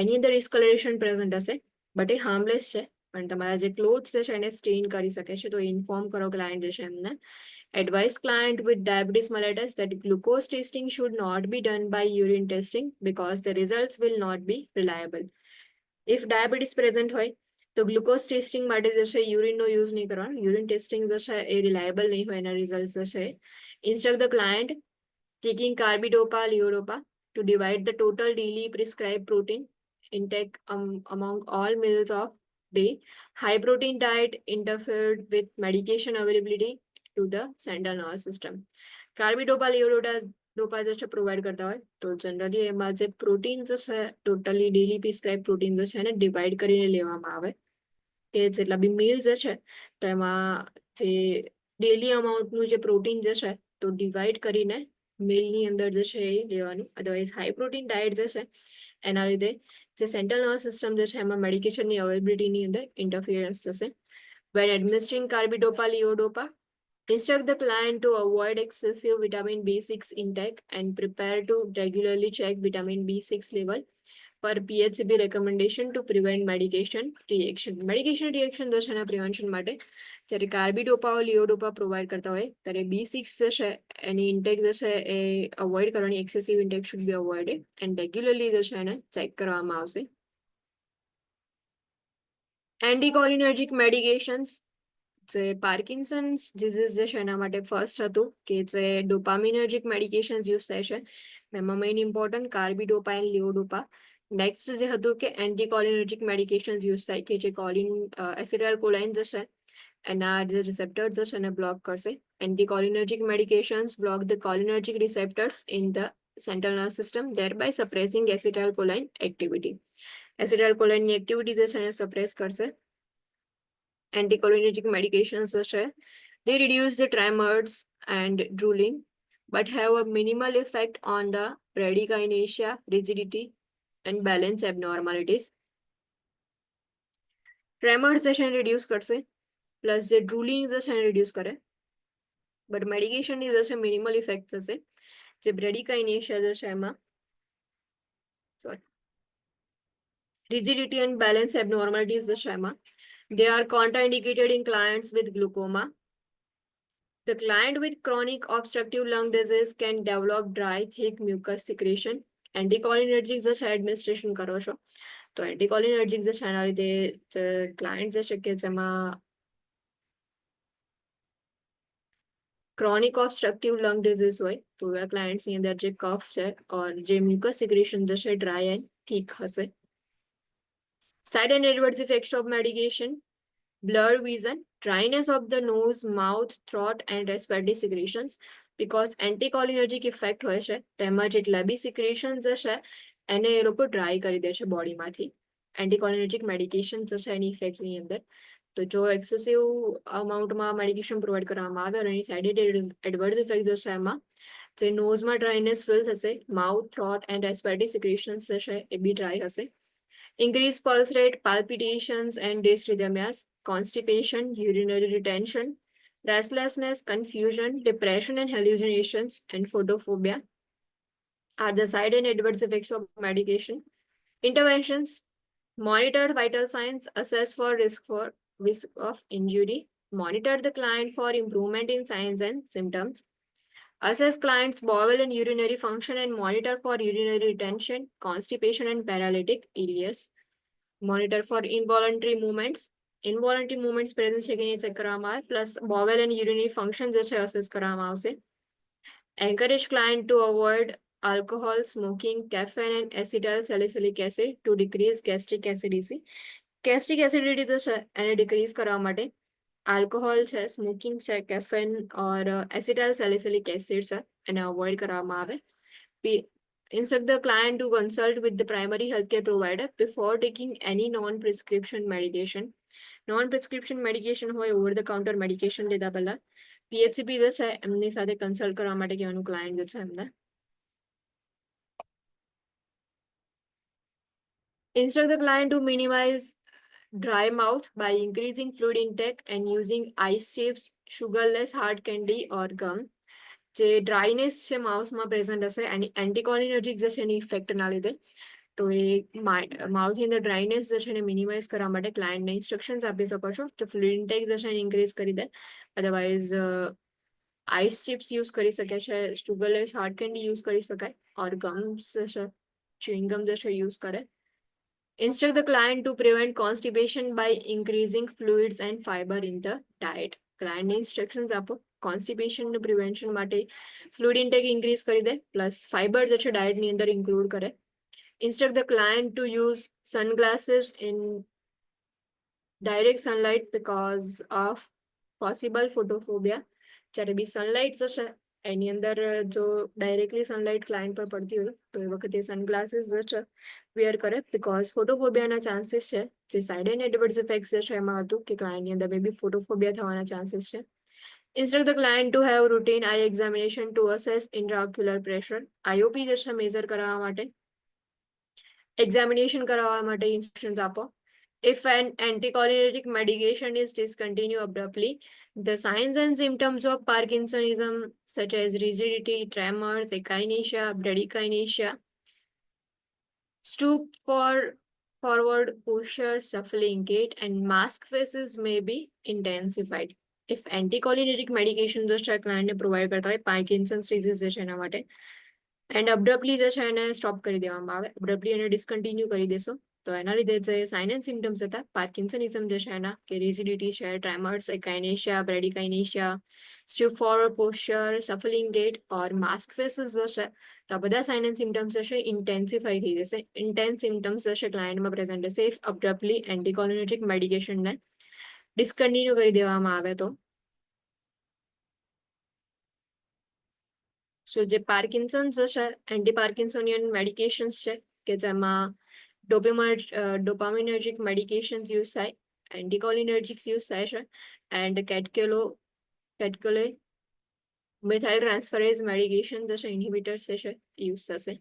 એની અંદર ડિસ્કલરેશન પ્રેઝન્ટ હશે, બટ એ હાર્મલેસ છે, પણ તમારા જે ક્લોથ્સ છે એને સ્ટેઇન કરી શકે છે. તો ઇન્ફોર્મ કરો ક્લાયન્ટ જે છે એમને. Advise client with diabetes mellitus that glucose testing should not be done by urine testing because the results will not be reliable. If diabetes present હોય તો ગ્લુકોઝ ટેસ્ટિંગ માટે જે છે યુરિનનો યુઝ નહીં કરવાનો. યુરિન ટેસ્ટિંગ જે છે એ રિલાયબલ નહીં હોય એના રિઝલ્ટ જે છે. Instruct the client taking carbidopa, levodopa to divide the total daily prescribed protein intake among all meals of day. High protein diet interfered with medication availability to the central nervous system. કાર્બિડોપા લેવોડોપા જે છે provide કરતા હોય તો generally એમાં જે protein જે છે totally daily prescribe protein જે છે એને ડિવાઈડ કરીને લેવામાં આવે કે જેટલા બી મીલ જે છે તો એમાં જે ડેલી અમાઉન્ટનું જે પ્રોટીન જે છે તો ડિવાઈડ કરીને મીલની અંદર જે છે એ લેવાનું. અદરવાઇઝ હાઈ પ્રોટીન ડાયટ જે છે એના લીધે જે સેન્ટ્રલ નર્વસ સિસ્ટમ જે છે એમાં મેડિકેશનની અવેલેબિલિટીની અંદર ઇન્ટરફિયરન્સ થશે. When administering carbidopa levodopa, instruct the client to avoid excessive vitamin B6 intake and prepare to regularly check vitamin B6 level per PHCP recommendation to prevent medication reaction. Medication reaction જે છે એના prevention માટે જ્યારે કાર્બિડોપા લિયોડોપા provide કરતા હોય ત્યારે B6 જે છે એની ઇન્ટેક જે છે એ અવોઇડ કરવાની, excessive intake should be avoided and regularly જે છે એને ચેક કરવામાં આવશે. એન્ટીકોલિનર્જિક મેડિકેશન્સ જે પાર્કિન્સન્સ ડિઝીઝ જે છે એના માટે ફર્સ્ટ હતું કે જે ડોપામિનર્જિક મેડિકેશન્સ યુઝ થાય છે, એમાં મેઇન ઇમ્પોર્ટન્ટ કાર્બિડોપા એન્ડ લિયોડોપા. નેક્સ્ટ જે હતું કે એન્ટીકોલિનર્જિક મેડિકેશન્સ યુઝ થાય કે જે કોલિન એસિટાઇલ કોલાઇન જે છે એના જે રિસેપ્ટર જે છે એને બ્લોક કરશે. Anticholinergic medications block the cholinergic receptors in the central nervous system thereby suppressing acetyl choline activity. Acetyl કોલાઇનની એક્ટિવિટી જે છે એને સપ્રેસ કરશે. Anticholinergic medications such as they reduce the tremors and drooling but have a minimal effect on the bradykinesia, rigidity and balance abnormalities. Tremors જે છે reduce કરશે plus જે drooling જે છે reduce કરે, બટ મેડિકેશનની જે છે મિનિમલ ઇફેક્ટ થશે. જે બ્રેડિકાઇનેશિયા જે છે એમાં rigidity and balance abnormalities જે છે એમાં they are contraindicated in clients with glaucoma. The client with chronic obstructive lung disease can develop dry, thick mucus secretion. Anticholinergic જે છે એડમિનિસ્ટ્રેશન કરો છો તો એન્ટીકોલિનર્જિક જે છે એના લીધે જે ક્લાયન્ટ જે છે કે જેમાં ક્રોનિક ઓબ્સ્ટ્રક્ટિવ લંગ ડિઝીઝ હોય તો એવા ક્લાયન્ટ્સની અંદર જે કફ છે ઓર જે મ્યુકસ સિક્રેશન જે છે ડ્રાય એન્ડ થીક હશે. Side and adverse effects of medication: blurred vision, dryness of the nose, mouth, throat, and respiratory secretions. Because anticholinergic effect હોય છે તેમાં જેટલા બી સિક્રેશન્સ હશે એને એ લોકો ડ્રાય કરી દે છે બોડીમાંથી. એન્ટીકોલિનર્જિક મેડિકેશન હશે એની ઇફેક્ટની અંદર. તો જો એક્સેસિવ અમાઉન્ટમાં મેડિકેશન પ્રોવાઈડ કરવામાં આવે અને એની સાઇડ એડવર્સ ઇફેક્ટ હશે એમાં જે નોઝમાં ડ્રાયનેસ ફીલ થશે, માઉથ, થ્રોટ એન્ડ રેસ્પિરેટરી સિક્રેશન્સ હશે એ બી ડ્રાય હશે. Increased pulse rate, palpitations and dysrhythmias, constipation, urinary retention, restlessness, confusion, depression and hallucinations, and photophobia are the side and adverse effects of medication. Interventions: monitor vital signs, assess for risk of injury, monitor the client for improvement in signs and symptoms, assess client's bowel and urinary function and monitor for urinary retention, constipation and paralytic ileus. Monitor for involuntary movements. Involuntary movements presence છે કે નહીં check કરવામાં આવે, plus bowel and urinary function જે છે assess કરવામાં આવશે. Encourage client to avoid alcohol, smoking, caffeine and acetyl salicylic acid to decrease gastric acidity. Gastric acidity જે છે એને ડિક્રીઝ કરવા માટે આલ્કોહોલ છે, સ્મોકિંગ છે, કેફેન ઓર એસિટાઇલ સેલિસિલિક એસિડ છે એને અવોઇડ કરવામાં આવે. Instruct the client to consult with the primary healthcare provider before taking any non-prescription medication. Non-prescription medication હોય over the counter medication લીધા પહેલા PHCP જે છે એમની સાથે કન્સલ્ટ કરવા માટે કહેવાનું ક્લાયન્ટ જે છે એમને. Instruct the client to minimize dry mouth by increasing fluid intake and using ice chips, sugarless hard candy or gum. જે ડ્રાયનેસ છે માઉથમાં પ્રેઝન્ટ હશે એની એન્ટીકોલિનર્જિક જે છે એની ઇફેક્ટના લીધે તો એ માઉથની અંદર ડ્રાયનેસ જે છે એને મિનિમાઇઝ કરવા માટે ક્લાયન્ટને ઇન્સ્ટ્રક્શન્સ આપી શકો છો કે ફ્લુઇડ ઇન્ટેક જે છે એને ઇન્ક્રીઝ કરી દે. અધરવાઇઝ આઈસ ચિપ્સ યુઝ કરી શકે છે, સુગરલેસ હાર્ડ કેન્ડી યુઝ કરી શકાય ઓર ગમ્સ જે છે ચ્યુઇંગમ જે છે યુઝ કરે. Instruct the client to prevent constipation by increasing fluids and fiber in the diet. Client instructions આપો કોન્સ્ટિપેશન પ્રિવેન્શન માટે ફ્લુઇડ ઇન્ટેક ઇન્ક્રીઝ કરી દે પ્લસ ફાઈબર જે છે ડાયટની અંદર ઇન્ક્લુડ કરે. Instruct the client to use sunglasses in direct sunlight because of possible photophobia. જ્યારે બી sunlight હશે એની અંદર જો ડાયરેક્ટલી સનલાઇટ ક્લાયન્ટ પર પડતી હોય તો એ વખતે સનગ્લાસીસ જે છે વેર કરે બિકોઝ ફોટોફોબિયાના ચાન્સીસ છે જે સાઇડ એન્ડ એડવર્સ ઇફેક્ટ જે છે એમાં હતું કે ક્લાયન્ટની અંદર બી ફોટોફોબિયા થવાના ચાન્સીસ છે. Instruct the client to have routine eye examination to assess intraocular pressure. IOP જે છે મેઝર કરાવવા માટે એક્ઝામિનેશન કરાવવા માટે ઇન્સ્ટ્રક્શન્સ આપો. If an anticholinergic medication is discontinued abruptly, the signs and symptoms of Parkinsonism, such as rigidity, tremors, echinacea, bradykinesia, stoop for forward posture, shuffling gait, and mask faces may be intensified. If anticholinergic medication જે છે ક્લાયન્ટને provide કરતા હોય Parkinson's disease જે છે એના માટે and અબ્રપ્ટલી જે છે એને સ્ટોપ કરી દેવામાં આવે, અબ્રપ્ટલી એને ડિસ્કન્ટિન્યુ કરી દેશો તો એના લીધે જે સાઇન એન્ડ સિમ્ટમ્સ હતા પાર્કિન્સનિઝમ જે છે એના કે રિજિડિટી છે, ટ્રેમર્સ, એકાઇનેશિયા, બ્રેડિકાઇનેશિયા, સ્ટીફ ફોરવર્ડ પોસ્ચર, સફલિંગ ગેટ ઓર માસ્ક ફેસીસ જે છે તો આ બધા સાઇન એન્ડ સિમ્ટમ્સ હશે ઇન્ટેન્સિફાઈ થઈ જશે. ઇન્ટેન્સ સિમ્ટમ્સ હશે ક્લાયન્ટમાં પ્રેઝન્ટ હશે ઇફ અબ્રપ્ટલી એન્ટીકોલિનર્જિક મેડિકેશનને ડિસ્કન્ટિન્યુ કરી દેવામાં આવે તો. સો જે પાર્કિન્સન્સ હશે એન્ટી પાર્કિન્સોનિયન મેડિકેશન્સ છે કે જેમાં ડોપામિનર્જિક મેડિકેશન્સ યુઝ થાય, એન્ટીકોલિનર્જિક્સ યુઝ થાય છે એન્ડ કેટકોલે મિથાઇલ ટ્રાન્સફરેઝ મેડિકેશન જે ઇન્હિબિટર્સ છે યુઝ થશે.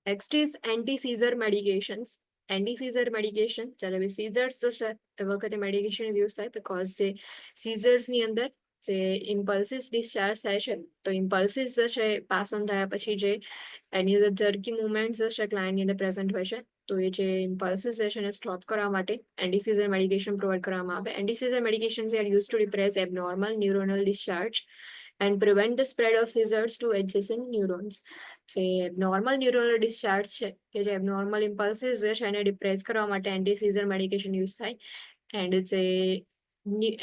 Next is anti-seizure medications. Anti-seizure medication જ્યારે બી seizures છે એ વખતે મેડિકેશન યુઝ થાય બીકોઝ જે seizures ની અંદર જે ઇમ્પલ્સિસ ડિસ્ચાર્જ થાય છે તો ઇમ્પલ્સિસ જે છે પાસ ઓન થયા પછી જે એની અંદર જર્કી મુવમેન્ટ્સ જે છે ક્લાયન્ટની અંદર પ્રેઝન્ટ હોય છે તો એ જે ઇમ્પલ્સિસ જે છે એને સ્ટોપ કરવા માટે એન્ટી-seizure મેડિકેશન પ્રોવાઈડ કરવામાં આવે. એન્ટી-seizure medications are used to repress abnormal neuronal discharge and prevent the spread of seizures to adjacent neurons. જે નોર્મલ ન્યુરોનલ ડિસ્ચાર્જ છે કે જે નોર્મલ ઇમ્પલ્સિસ જે છે એને ડિપ્રેસ કરવા માટે એન્ટી-seizure મેડિકેશન યુઝ થાય એન્ડ જે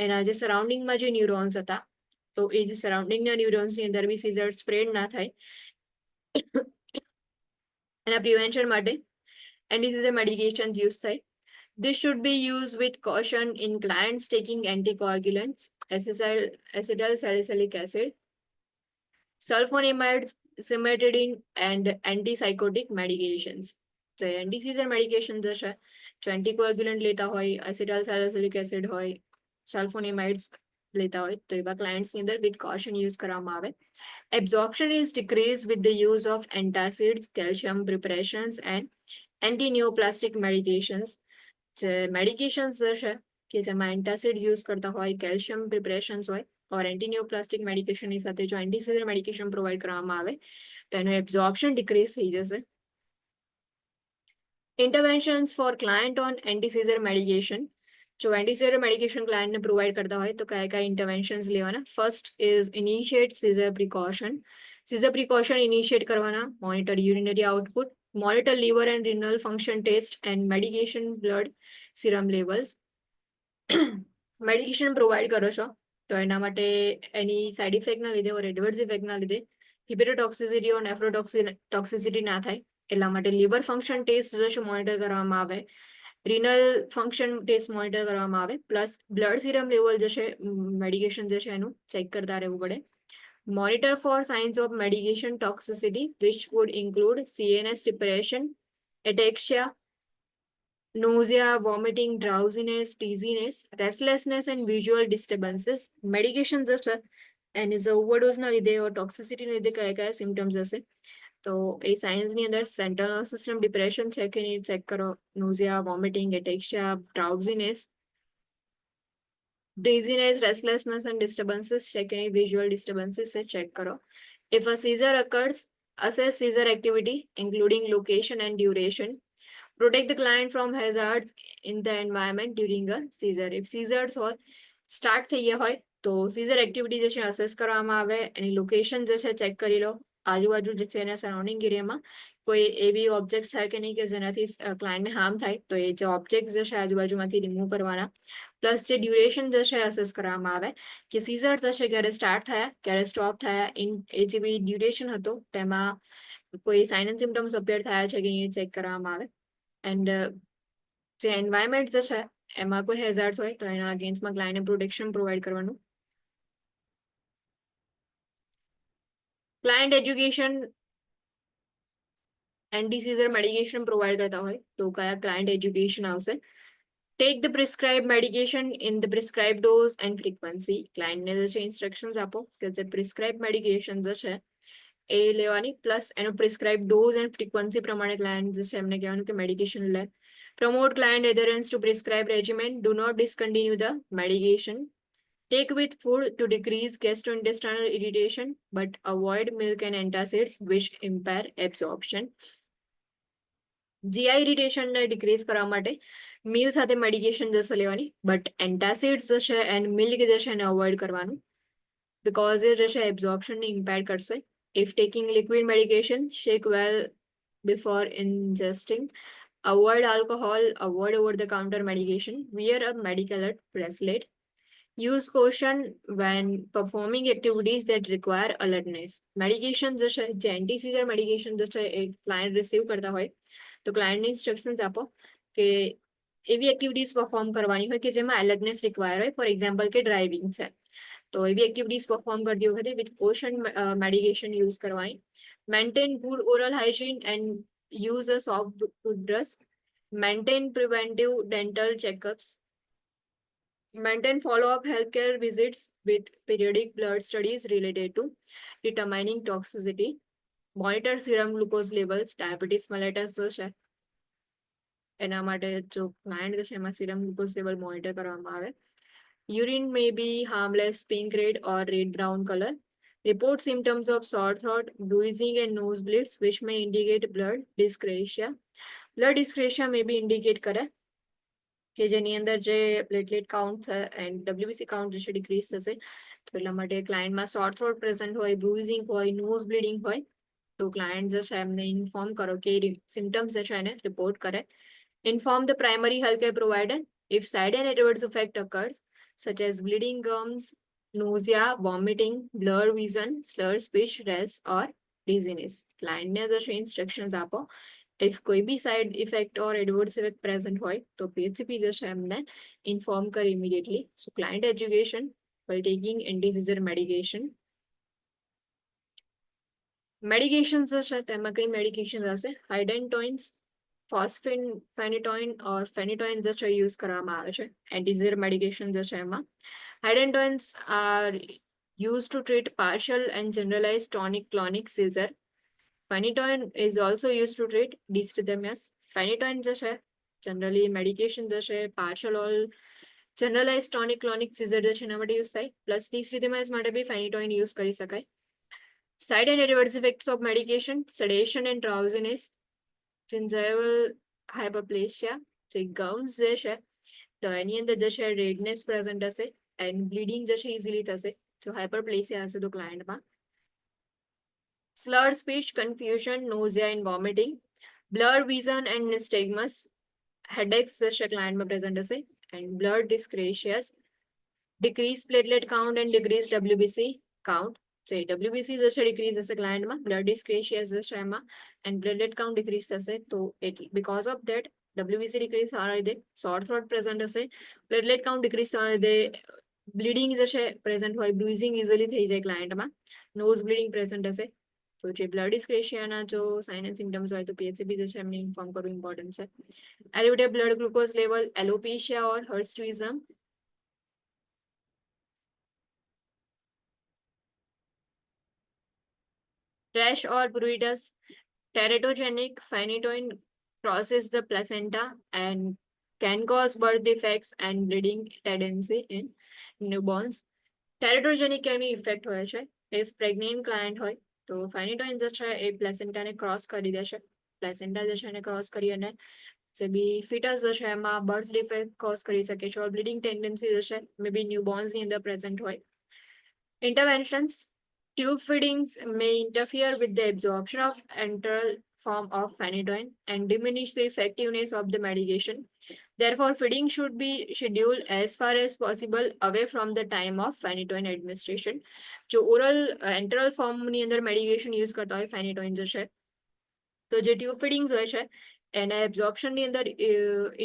એના જે સરાઉન્ડિંગમાં જે ન્યુરોન્સ હતા તો એ જે સરાઉન્ડિંગના ન્યુરોન્સની અંદર બી સીઝર સ્પ્રેડ ના થાય એના પ્રિવેન્શન માટે એન્ટી-સીઝર મેડિકેશન્સ યુઝ થાય. This should be used with caution in clients taking anticoagulants, acetyl salicylic acid, sulfonamides, cimetidine, and antipsychotic medications. જે એન્ટી-સીઝર મેડિકેશન છે જો એન્ટીકોએગ્યુલન્ટ લેતા હોય, એસિટાઇલ સાલિસિલિક એસિડ હોય, સલ્ફોનેમાઇડ્સ લેતા હોય તો એવા ક્લાયન્ટ્સની અંદર વિથ કોશન યુઝ કરવામાં આવે. Absorption is decreased with the use of antacids, calcium preparations, and anti-neoplastic medications. જે મેડિકેશન્સ છે કે જેમાં એન્ટાસિડ યુઝ કરતા હોય, કેલ્શિયમ પ્રિપરેશન્સ હોય ઓર એન્ટીનિયોપ્લાસ્ટિક મેડિકેશનની સાથે જો એન્ટી-સીઝર મેડિકેશન પ્રોવાઈડ કરવામાં આવે તો એનું એબ્ઝોર્પ્શન ડિક્રીઝ થઈ જશે. Interventions for client on antiseizure medication. જો એન્ટી-સીઝર મેડિકેશન ક્લાયન્ટને પ્રોવાઈડ કરતા હોય તો કયા કયા ઇન્ટરવેન્શન્સ લેવાના? First is initiate seizure precaution. Seizure precaution initiate કરવાના, monitor urinary output, monitor liver and renal function test and medication blood serum levels. Medication provide કરો છો તો એના માટે એની સાઇડ ઇફેક્ટના લીધે ઓર એડવર્સ ઇફેક્ટના લીધે હિપેટોટોક્સિસિટી ઓર નેફ્રોટોક્સિસિટી ના થાય એટલા માટે લીવર ફંક્શન ટેસ્ટ જશે મોનિટર કરવામાં આવે, રિનલ ફંક્શન ટેસ્ટ મોનિટર કરવામાં આવે, પ્લસ બ્લડ સિરમ લેવલ જશે મેડિકેશન જે છે એનું ચેક કરતા રહેવું પડે. Monitor for signs of medication toxicity, which would include CNS depression, ataxia, nausea, vomiting, drowsiness, dizziness, restlessness, and visual disturbances. Medication just and is overdose na lidhe or toxicity na lidhe kaya kaya symptoms hase. તો એ સાયન્સની અંદર central nervous system depression છે કે નહીં check કરો, nausea, vomiting, ataxia, drowsiness, dizziness, restlessness, and disturbances check any visual disturbances se check karo. If a seizure occurs, assess seizure activity including location and duration. Protect the client from hazards in the environment during a seizure. If seizures હોય start થઈ ગયા હોય તો seizure activity જે છે assess કરવામાં આવે, એની location જે છે ચેક કરી લો, આજુબાજુ જે છે એના સરાઉન્ડિંગ એરિયામાં કોઈ એવી ઓબ્જેક્ટ છે કે નહીં કે જેનાથી ક્લાયન્ટને હાર્મ થાય તો એ જે ઓબ્જેક્ટ જે છે આજુબાજુમાંથી રિમૂવ કરવાના. પ્લસ જે ડ્યુરેશન જે છે અસેસ કરવામાં આવે કે સીઝર જે છે ક્યારે સ્ટાર્ટ થયા, ક્યારે સ્ટોપ થયા, એ જે બી ડ્યુરેશન હતો તેમાં કોઈ સાઇન એન્ડ સિમ્ટમ્સ અપિયર થયા છે કે એ ચેક કરવામાં આવે. એન્ડ જે એન્વાયરમેન્ટ જે છે એમાં કોઈ હેઝાર્ડ્સ હોય તો એના અગેન્સ્ટમાં ક્લાયન્ટને પ્રોટેક્શન પ્રોવાઈડ કરવાનું. Client education anti-seizure medication provide કરતા હોય તો કયા ક્લાયન્ટ એજ્યુકેશન આવશે? Take the prescribed medication in the prescribed dose and frequency. ક્લાયન્ટને જે છે ઇન્સ્ટ્રક્શન્સ આપો કે જે પ્રિસ્ક્રાઇબ મેડિકેશન જે છે એ લેવાની, પ્લસ એનો પ્રિસ્ક્રાઇબ ડોઝ એન્ડ ફ્રીક્વન્સી પ્રમાણે ક્લાયન્ટ જે છે એમને કહેવાનું કે મેડિકેશન લે. Promote client adherence to prescribed regimen. Do not discontinue the medication. Take with food to decrease gastrointestinal irritation, but avoid milk and antacids which impair absorption. GI irritation ને decrease કરવા માટે mill સાથે medication જશે લેવાની, but એન્ટાસિડ્સ જશે and milk જે છે એને અવોઇડ કરવાનું બિકોઝ એ જે છે એબ્ઝોર્પ્શનને ઇમ્પેર કરશે. If taking liquid medication, shake well before ingesting. Avoid alcohol, avoid over-the-counter medication, wear a medical bracelet. Use caution when performing activities that require alertness. Medication જે છે જે એન્ટી-સીઝર મેડિકેશન જે છે એ ક્લાયન્ટ રિસીવ કરતા હોય તો ક્લાયન્ટને instructions આપો કે એવી એક્ટિવિટીઝ પરફોર્મ કરવાની હોય કે જેમાં એલર્ટનેસ રિક્વાયર હોય. ફોર એક્ઝામ્પલ કે ડ્રાઇવિંગ છે તો એવી એક્ટિવિટીઝ પરફોર્મ કરતી વખતે વિથ કોશન મેડિકેશન યુઝ કરવાની. Maintain good oral hygiene and use a soft toothbrush. Maintain preventive dental checkups. Maintain follow-up healthcare visits with periodic blood studies related to determining toxicity. Monitor serum glucose levels. Diabetes mellitus જે છે એના માટે જો client જે છે એમાં serum glucose level monitor કરવામાં આવે. Urine may be harmless, pink, red or red brown color. Report symptoms of sore throat, bruising and nosebleeds which may indicate blood dyscrasia. Blood dyscrasia may be indicate કરે કે જેની અંદર જે platelet count and WBC count જે છે decrease થશે તો એટલા માટે ક્લાયન્ટમાં સોર થ્રોટ પ્રેઝન્ટ હોય, બ્રુઝિંગ હોય, નોઝ બ્લીડિંગ હોય તો ક્લાયન્ટ જે છે એમને ઇન્ફોર્મ કરો કે સિમ્ટમ્સ જે છે એને રિપોર્ટ કરે. Inform the primary healthcare provider if side and adverse effect occurs such as bleeding gums, nausea, vomiting, blur vision, slur speech, rash or dizziness. ક્લાયન્ટને જશે ઇન્સ્ટ્રક્શન્સ આપો. ઇફ કોઈ બી side effect or adverse effect present હોય તો PHCP જશે એમને inform કરી immediately. So client education while taking anti-seizure medication. Medications હશે તેમાં કઈ મેડિકેશન હશે? હાઇડેન્ટોઇન્સ, ફોસ્ફેનિટોઇન ઓર ફેનિટોઇન જે યુઝ કરવામાં આવે છે એન્ટીઝર મેડિકેશન જે છે એમાં. હાઇડેન્ટોઇન્સ R used to treat partial and generalized tonic-clonic seizure. Phenytoin is also used to treat dysrhythmias. Phenytoin જે છે જનરલી મેડિકેશન જે છે પાર્શિયલ ઓર જનરલાઇઝ ટોનિક-ક્લોનિક સિઝર જે છે એના માટે યુઝ થાય. પ્લસ ડિસરિથમિયાસ માટે બી ફેનિટોઇન યુઝ કરી શકાય. Side and adverse effects of medication, sedation and drowsiness, gingival hyperplasia, જે gums જે છે તો એની અંદર જે છે રેડનેસ પ્રેઝન્ટ હશે એન્ડ બ્લીડિંગ જે છે ઇઝીલી થશે જો હાઇપરપ્લેસિયા હશે તો ક્લાયન્ટમાં. Slurred speech, confusion, nausea and vomiting, blurred vision and nystagmus, headaches જે છે ક્લાયન્ટમાં પ્રેઝન્ટ હશે and blood dyscrasias, decreased platelet count and decreased WBC count. So WBC જે છે ડિક્રીઝ થશે ક્લાયન્ટમાં, બ્લડ ડિસ્ક્રેશિયસ જે છે એમાં એન્ડ પ્લેટલેટ કાઉન્ટ ડિક્રીઝ થશે. તો because of that WBC decrease થવાના લીધે સોર થ્રોટ પ્રેઝન્ટ હશે, પ્લેટલેટ કાઉન્ટ ડિક્રીઝ થવાના લીધે બ્લીડિંગ જે છે પ્રેઝન્ટ હોય, બ્રુઇઝિંગ ઇઝીલી થઈ જાય ક્લાયન્ટમાં, નોઝ બ્લીડિંગ પ્રેઝન્ટ હશે. તો જે બ્લડ ડિસ્ક્રેશિયાના જો સાઇન એન્ડ સિમ્ટમ્સ હોય તો PHCP જે છે એમને ઇન્ફોર્મ કરવું ઇમ્પોર્ટન્ટ છે. Elevated blood glucose level, alopecia or hirsutism, rash or pruritus, teratogenic phenytoin crosses the placenta and can cause birth defects and bleeding tendency in newborns. Teratogenic any effect હોય છે. If pregnant client હોય તો ફેનિટોઇન જે છે એ પ્લેસેન્ટાને cross કરી દેશે. Placenta જે છે એને ક્રોસ કરી અને જે બી ફિટસ જે છે એમાં બર્થ ડિફેક્ટ કોઝ કરી શકે છે ઓર બ્લીડિંગ ટેન્ડન્સી જે છે મે બી ન્યૂબોર્ન્સની અંદર પ્રેઝન્ટ હોય. Interventions. Tube feedings may interfere with the absorption of enteral form of phenytoin and diminish the effectiveness of the medication. Therefore, feeding should be scheduled as far as possible away from the time of phenytoin administration. જો oral enteral form ની અંદર medication use કરતા હોય ફેનિટોઇન જે છે તો જે tube ફીડિંગ્સ હોય છે એના એબ્ઝોર્પ્શન ની અંદર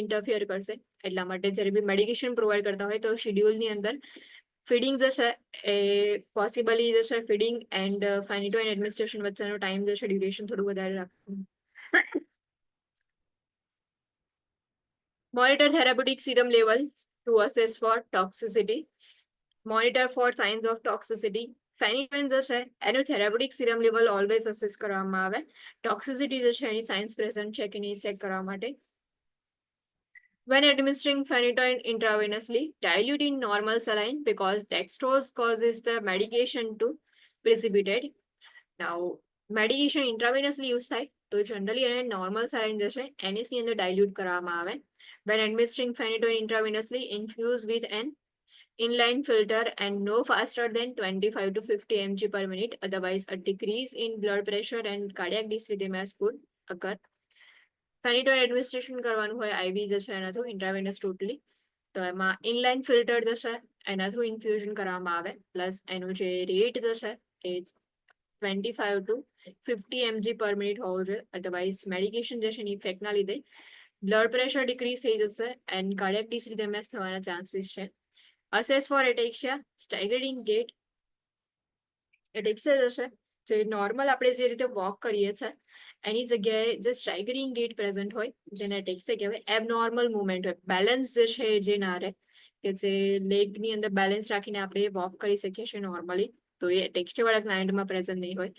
ઇન્ટરફિયર કરશે. એટલા માટે જ્યારે બી મેડિકેશન પ્રોવાઈડ કરતા હોય તો શેડ્યુલની અંદર ફીડિંગ જે છે એ પોસિબલી જે છે ફીડિંગ એન્ડ ફેનિટોઇન એડમિનિસ્ટ્રેશન વચ્ચેનો ટાઈમ જે છે ડ્યુરેશન થોડું વધારે રાખવું. Monitor therapeutic serum levels to assess for toxicity. Monitor for signs of toxicity. ફેનિટોઇન જે છે એનું therapeutic serum level always assess કરવામાં આવે. ટોક્સિસિટી જે છે એની સાઇન્સ પ્રેઝન્ટ છે કે નહીં ચેક કરવા માટે. When administering phenytoin intravenously, dilute in normal saline because dextrose causes the medication to precipitate. Now, medication intravenously use થાય તો જનરલી એને નોર્મલ saline જે છે એની અંદર ડાયલ્યુટ કરવામાં આવે. When administering phenytoin intravenously, infuse with an inline filter and no faster than 25 to 50 mg per minute. Otherwise, a decrease in blood pressure and cardiac dysrhythmias could occur. Phenytoin administration કરવાનું હોય આઈવી જે છે એના through intravenous totally તો એમાં inline filter જે છે એના થ્રુ ઇન્ફ્યુઝન કરવામાં આવે. પ્લસ એનું જે રેટ જે છે એ 25 to 50 mg પર મિનિટ હોવો જોઈએ. અધરવાઇઝ મેડિકેશન જે છે એની ઇફેક્ટના લીધે બ્લડ પ્રેશર ડિક્રીઝ થઈ જશે એન્ડ કાર્ડિયાક ડિસરિથમિયાસ થવાના ચાન્સીસ છે. Assess for ataxia, staggering gait. Ataxia જે છે જે નોર્મલ આપણે જે રીતે વોક કરીએ છીએ એની જગ્યાએ જે સ્ટ્રાઇગરિંગ ગેટ પ્રેઝન્ટ હોય જેને એટેક્સિયા કહેવાય, એબનોર્મલ મુવમેન્ટ હોય, બેલેન્સ જે છે જે ના રહે કે જે લેગની અંદર બેલેન્સ રાખીને આપણે વોક કરી શકીએ છીએ નોર્મલી તો એ એટેક્સિયા વાળા ક્લાયન્ટમાં પ્રેઝન્ટ નહીં હોય.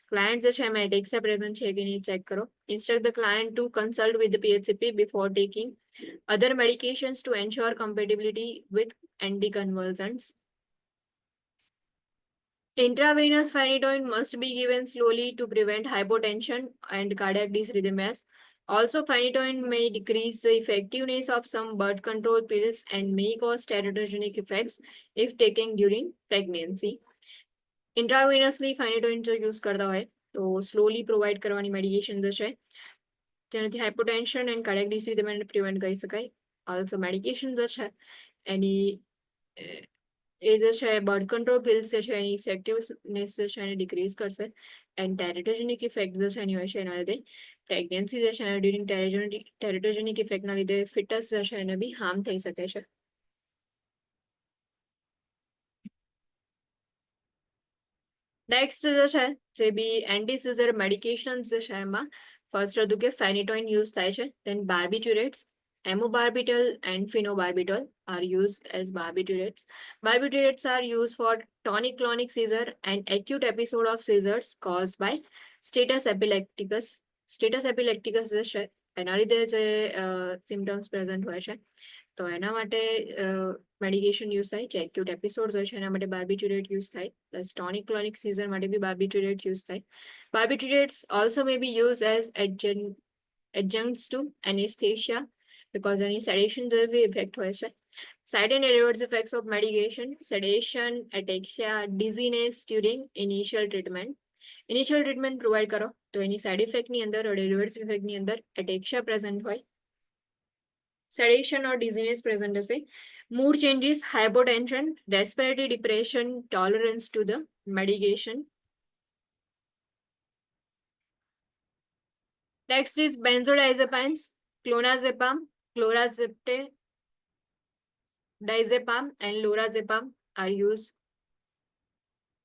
ક્લાયન્ટ જે છે એમાં એટેક્સિયા પ્રેઝન્ટ છે કે નહીં ચેક કરો. Instruct the client to consult with the PHCP before taking other medications to ensure compatibility with anticonvulsants. Intravenous phenytoin must be given slowly to prevent hypotension and cardiac dysrhythmias. Also, phenytoin may decrease the effectiveness of some birth control pills and may cause teratogenic effects if taken during pregnancy. Intravenously phenytoin જો use કરતા હોય તો slowly provide કરવાની medication જે છે જેનાથી હાઇપોટેન્શન and cardiac ડિસરિથમિયાને prevent કરી શકાય. ઓલ્સો મેડિકેશન જે છે એની એ જે છે બર્થ કંટ્રોલ પિલ્સ જે છે એની ઇફેક્ટિવનેસ જે છે એને ડિક્રીઝ કરશે એન્ડ ટેરેટોજેનિક ઇફેક્ટ જે છે એની હોય છે એના લીધે પ્રેગ્નન્સી જે છે ડ્યુરિંગ ટેરેટોજેનિક ઇફેક્ટના લીધે ફિટસ જે છે એને બી હાર્મ થઈ શકે છે. નેક્સ્ટ જે છે જે બી એન્ટી સીઝર મેડિકેશન જે છે એમાં ફર્સ્ટ હતું કે ફેનિટોઇન યુઝ થાય છે, દેન બાર્બિટ્યુરેટ્સ, એમોબાર્બિટલ and ફિનોબાર્બિટol are used as barbiturates. Barbiturates are used for tonic-clonic seizure and acute episode of seizures caused by status epilepticus. Status epilepticus જે છે એના લીધે જે સિમ્ટમ્સ પ્રેઝન્ટ હોય છે તો એના માટે મેડિકેશન યુઝ થાય, જે એક્યુટ એપિસોડ્સ હોય છે એના માટે બાર્બિટ્યુરેટ યુઝ થાય, પ્લસ ટોનિક ક્લોનિક સીઝર માટે બી બાર્બિટ્યુરેટ યુઝ થાય. Barbiturates also may be use as adjuncts to anesthesia because any sedation જેવી ઇફેક્ટ હોય છે. Side and adverse effects of medication, sedation, ataxia, dizziness during initial treatment. Initial treatment provide કરો તો એની side ઇફેક્ટની અંદર adverse ઇફેક્ટની અંદર એટેક્સિયા present હોય, sedation or dizziness present હશે, mood changes, hypotension, respiratory depression, tolerance to the medication. Next is benzodiazepines, clonazepam, clorazepam, diazepam and lorazepam are used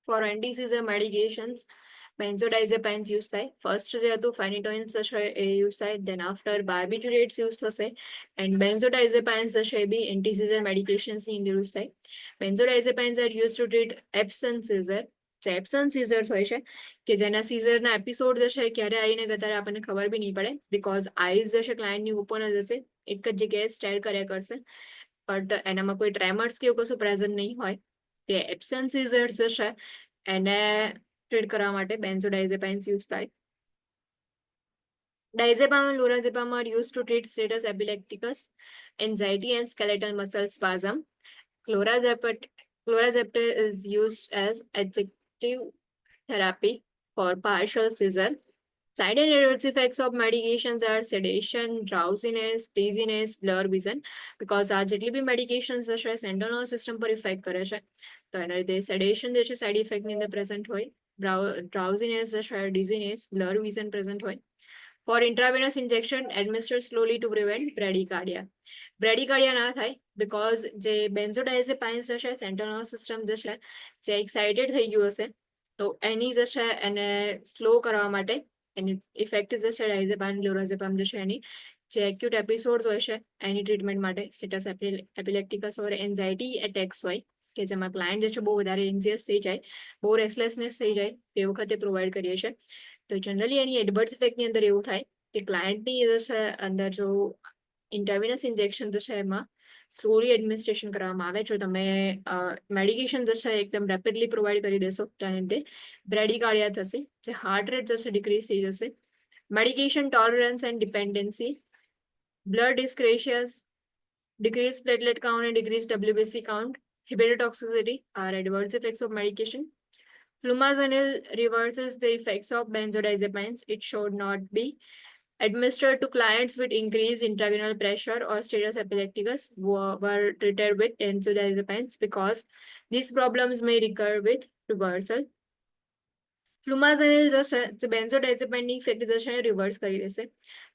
for anti-seizure medications. Benzodiazepines use થાય, first જે હતું phenytoins છે એ use થાય, then after barbiturates use થશે and benzodiazepines છે એ બી એન્ટી-સીઝર મેડિકેશન્સની અંદર યુઝ થાય. Benzodiazepines are use to treat absent seizure. જે એબ્સન્ટ સીઝર્સ હોય છે કે જેના સીઝરના એપિસોડ જે છે ક્યારે આવીને ત્યારે આપણને ખબર બી નહીં પડે બિકોઝ આઈઝ જે છે ક્લાયન્ટની ઓપન જ હશે, એક જ જગ્યાએ સ્ટેર કર્યા કરશે, બટ એનામાં કોઈ ટ્રેમર્સ કે એવું કશું પ્રેઝન્ટ નહીં હોય. તે એબ્સન્ટ સીઝર્સ જે છે એને ટ્રીટ કરવા માટે બેન્ઝોડાઇઝેપાઇન્સ યુઝ થાય. Diazepam and lorazepam are used to treat status epilepticus, anxiety and skeletal muscle spasm. Clorazepam is used as adjunctive therapy for partial seizure. Side and adverse effects of medications are sedation, drowsiness, dizziness, blur vision. Because આ જેટલી બી medications છે central nervous system પર effect કરે છે તો એના લીધે સેડેશન જે છે સાઇડ ઇફેક્ટની અંદર પ્રેઝન્ટ હોય, drowsiness જે છે dizziness, blur vision પ્રેઝન્ટ હોય. For intravenous injection administered slowly to prevent bradycardia. Bradycardia ના થાય because જે બેન્ઝોડાઇઝેપાઇન્સ જે છે સેન્ટ્રલ નર્વસ સિસ્ટમ જે છે જે એક્સાઇટેડ થઈ ગયું હશે તો એની જે છે એને સ્લો કરવા માટે એની ઇફેક્ટ જે છે ડાયઝેપામ લોરાઝેપામ જે છે એની જે એક્યુટ એપિસોડ્સ હોય છે એની ટ્રીટમેન્ટ માટે સ્ટેટસ એપિલેક્ટિકસ ઓર એન્ઝાઇટી એટેક્સ હોય કે જેમાં ક્લાયન્ટ જે છે બહુ વધારે એન્ઝિયસ થઈ જાય, બહુ રેસ્ટલેસનેસ થઈ જાય એ વખતે પ્રોવાઈડ કરીએ છીએ. તો જનરલી એની એડવર્સ ઇફેક્ટની અંદર એવું થાય કે ક્લાયન્ટની જે છે અંદર જો ઇન્ટરવિનસ ઇન્જેક્શન જે છે એમાં સ્લોલી એડમિનિસ્ટ્રેશન કરવામાં આવે, જો તમે મેડિકેશન જે છે એકદમ રેપિડલી પ્રોવાઈડ કરી દેશો તો એના લીધે બ્રેડિકાર્ડિયા થશે, જે હાર્ટ રેટ જે છે ડિક્રીઝ થઈ જશે. Medication tolerance and dependency, blood dyscrasias, decreased platelet count and decreased WBC count, hepatotoxicity are adverse effects of medication. Flumazenil reverses the effects of benzodiazepines. It should not be administered to clients with increased intracranial pressure or status epilepticus who were treated with benzodiazepines because these problems may recur with reversal. ફ્લુમાઝેનિલ જે બેન્ઝોડાઇઝેપાઇનની effect જે છે reverse કરી દેશે.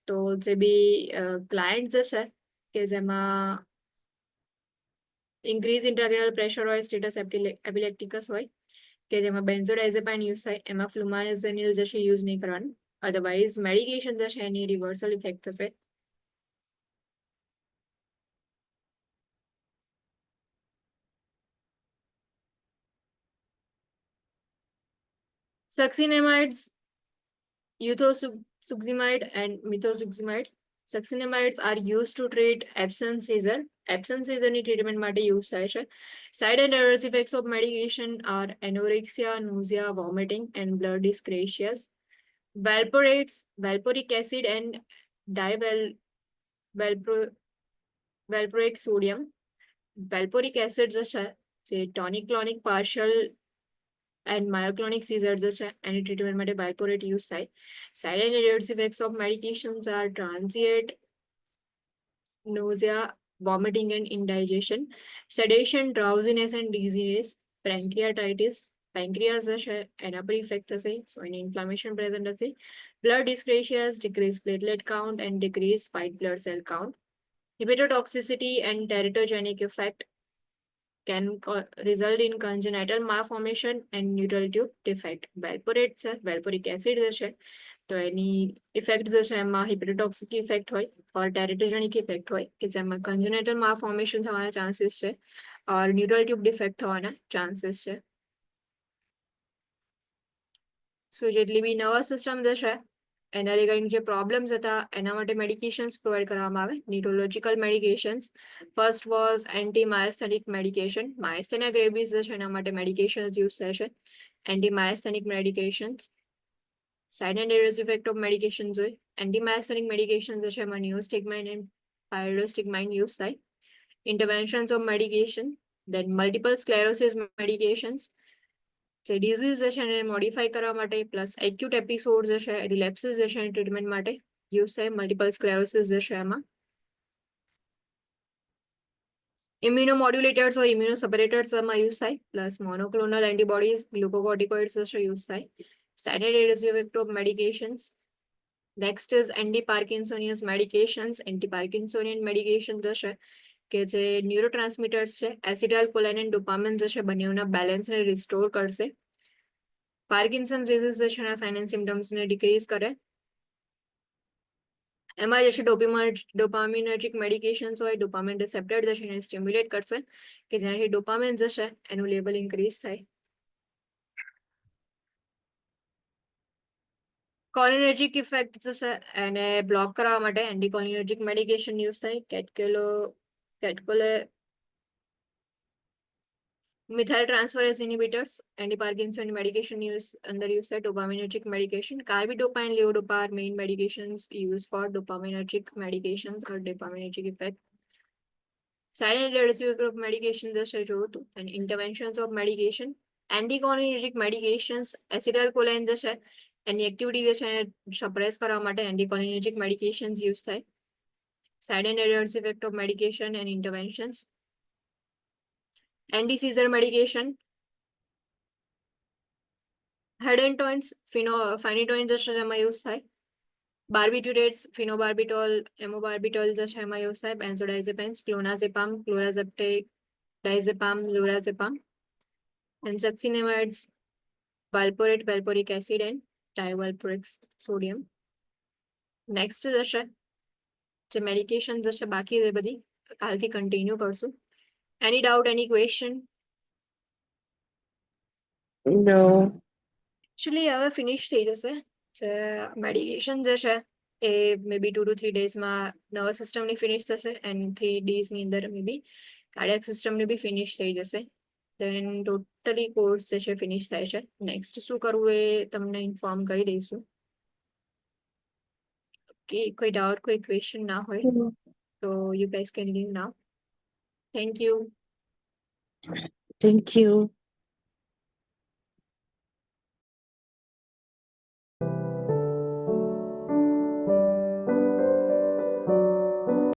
તો જે બી client જે છે કે જેમાં ઇન્ક્રીઝ ઇન્ટ્રાક્રેનલ પ્રેશર હોય, સ્ટેટસ એપિલેક્ટિકસ હોય કે જેમાં બેન્ઝોડાઇઝેપાઇન યુઝ થાય એમાં ફ્લુમાઝેનિલ જે છે યુઝ નહીં કરવાનું, અધરવાઇઝ મેડિકેશન જે છે એની રિવર્સલ ઇફેક્ટ થશે. Succinimides, ethosuximide and methosuximide. Succinimides are used to treat absence seizure. Absence seizure treatment માટે યુઝ થાય છે. Side and adverse effects of medication are anorexia, nausea, vomiting and blood dyscrasias. Valproates, valproic acid and valproic sodium. Valproic acid જે છે જે tonic clonic partial and myoclonic seizure જે છે એની treatment માટે valproate યુઝ થાય. Side and adverse effects of medications are transient nausea, vomiting and indigestion, sedation, drowsiness and dizziness, pancreatitis, pancreas હશે એના પર ઇફેક્ટ થશે, સો એની ઇન્ફ્લામેશન પ્રેઝન્ટ હશે, blood dyscrasias, decreased platelet count and decreased white blood cell count, hepatotoxicity and teratogenic effect can result in congenital malformation and neural tube defect. Valproate છે, valporic acid હશે તો એની effect જશે એમાં હિપેટોટોક્સિક effect હોય ઓર ટેરેટોજેનિક effect હોય કે જેમાં કન્જેનેટલ માલફોર્મેશન થવાના ચાન્સીસ છે ઓર ન્યુરલ ટ્યુબ ડિફેક્ટ થવાના ચાન્સીસ છે. સો જેટલી બી નર્વસ સિસ્ટમ જશે એના રિગાર્ડિંગ જે પ્રોબ્લેમ્સ હતા એના માટે મેડિકેશન્સ પ્રોવાઈડ કરવામાં આવે. Neurological medications first was anti myasthenic medication. Myasthenia gravis જે છે એના માટે મેડિકેશન્સ યુઝ થશે. Anti myasthenic medications side and adverse effect of medication હોય. એન્ટી માયસ્થેનિક મેડિકેશન જે છે એમાં નિયોસ્ટિગ્માઇન એન્ડ પાયરોસ્ટિગ્માઇન યુઝ થાય. Interventions of medication then multiple sclerosis medications જે ડિઝીઝ જે છે એને મોડિફાઈ કરવા માટે પ્લસ એક્યુટ એપિસોડ જે છે રિલેપ્સિસ જે છે ટ્રીટમેન્ટ માટે યુઝ થાય. મલ્ટિપલ સ્ક્લેરોસિસ જે છે એમાં ઇમ્યુનોમોડ્યુલેટર્સ ઓર ઇમ્યુનોસપરેટર્સ એમાં યુઝ થાય પ્લસ મોનોક્લોનલ એન્ટીબોડીઝ ગ્લુકોકોર્ટિકોઇડ્સ જે છે યુઝ થાય. Side adverse effect of medications next is anti parkinsonian medications. Anti parkinsonian medication જે છે કે જે ન્યુરોટ્રાન્સમીટર્સ છે એસિટાઇલ કોલિન એન્ડ ડોપામિન જે છે બંનેના બેલેન્સને રિસ્ટોર કરશે. પાર્કિન્સન ડિઝીઝ જે છે એના સાઇન એન્ડ સિમ્ટમ્સને ડિક્રીઝ કરે. એમાં જે છે ડોપામિનર્જિક મેડિકેશન્સ હોય ડોપામિન રિસેપ્ટર જે છે એને સ્ટિમ્યુલેટ કરશે કે જેનાથી ડોપામિન જે છે એનું લેવલ ઇન્ક્રીઝ થાય. કોલિનર્જિક ઇફેક્ટ જે છે એને બ્લોક કરવા માટે એન્ટીકોલિનર્જિક મેડિકેશન યુઝ થાય. Catechol methyl transferase inhibitors anti Parkinson medication અંદર યુઝ થાય. Dopaminergic medication carbidopa levodopa main medications use for dopaminergic medications or dopaminergic effect. Side adverse effect of medication જે છે જોયું હતું અને interventions of medication anticholinergic medications acetyl choline જે છે એની activity જે છે એને સપ્રેસ કરવા માટે એન્ટીકોલિનર્જિક મેડિકેશન્સ યુઝ થાય. Side adverse effect of medication and interventions anti-seizure medication head and toins phenytoin જે છે એમાં યુઝ થાય. બાર્બિટ્યુરેટ્સ ફિનોબાર્બિટોલ એમોબાર્બિટોલ જે છે એમાં યુઝ થાય. બેન્ઝોડાઇઝેપિન્સ ક્લોનાઝેપામ ક્લોરાઝેપ્ટેડાઇઝેપામ લોરાઝેપામ and succinimides valporate valporic acid and divalproic sodium. Next જે છે જે મેડિકેશન જે છે બાકી છે બધી કાલથી કન્ટિન્યુ કરશું. એની doubt any question? No. Actually હવે ફિનિશ થઈ જશે. જે મેડિકેશન જે છે એ મે બી 2 to 3 ડેઝમાં નર્વસ સિસ્ટમની ફિનિશ થશે એન્ડ 3 ડેઝની અંદર મે બી કાર્ડિયાક સિસ્ટમની બી ફિનિશ થઈ જશે. દેન ટોટલી કોર્સ જે છે ફિનિશ થાય છે. નેક્સ્ટ શું કરવું એ તમને ઇન્ફોર્મ કરી દઈશું. ઓકે, કોઈ ડાઉટ કોઈ ક્વેશ્ચન ના હોય તો you guys can live now. Thank you. Thank you.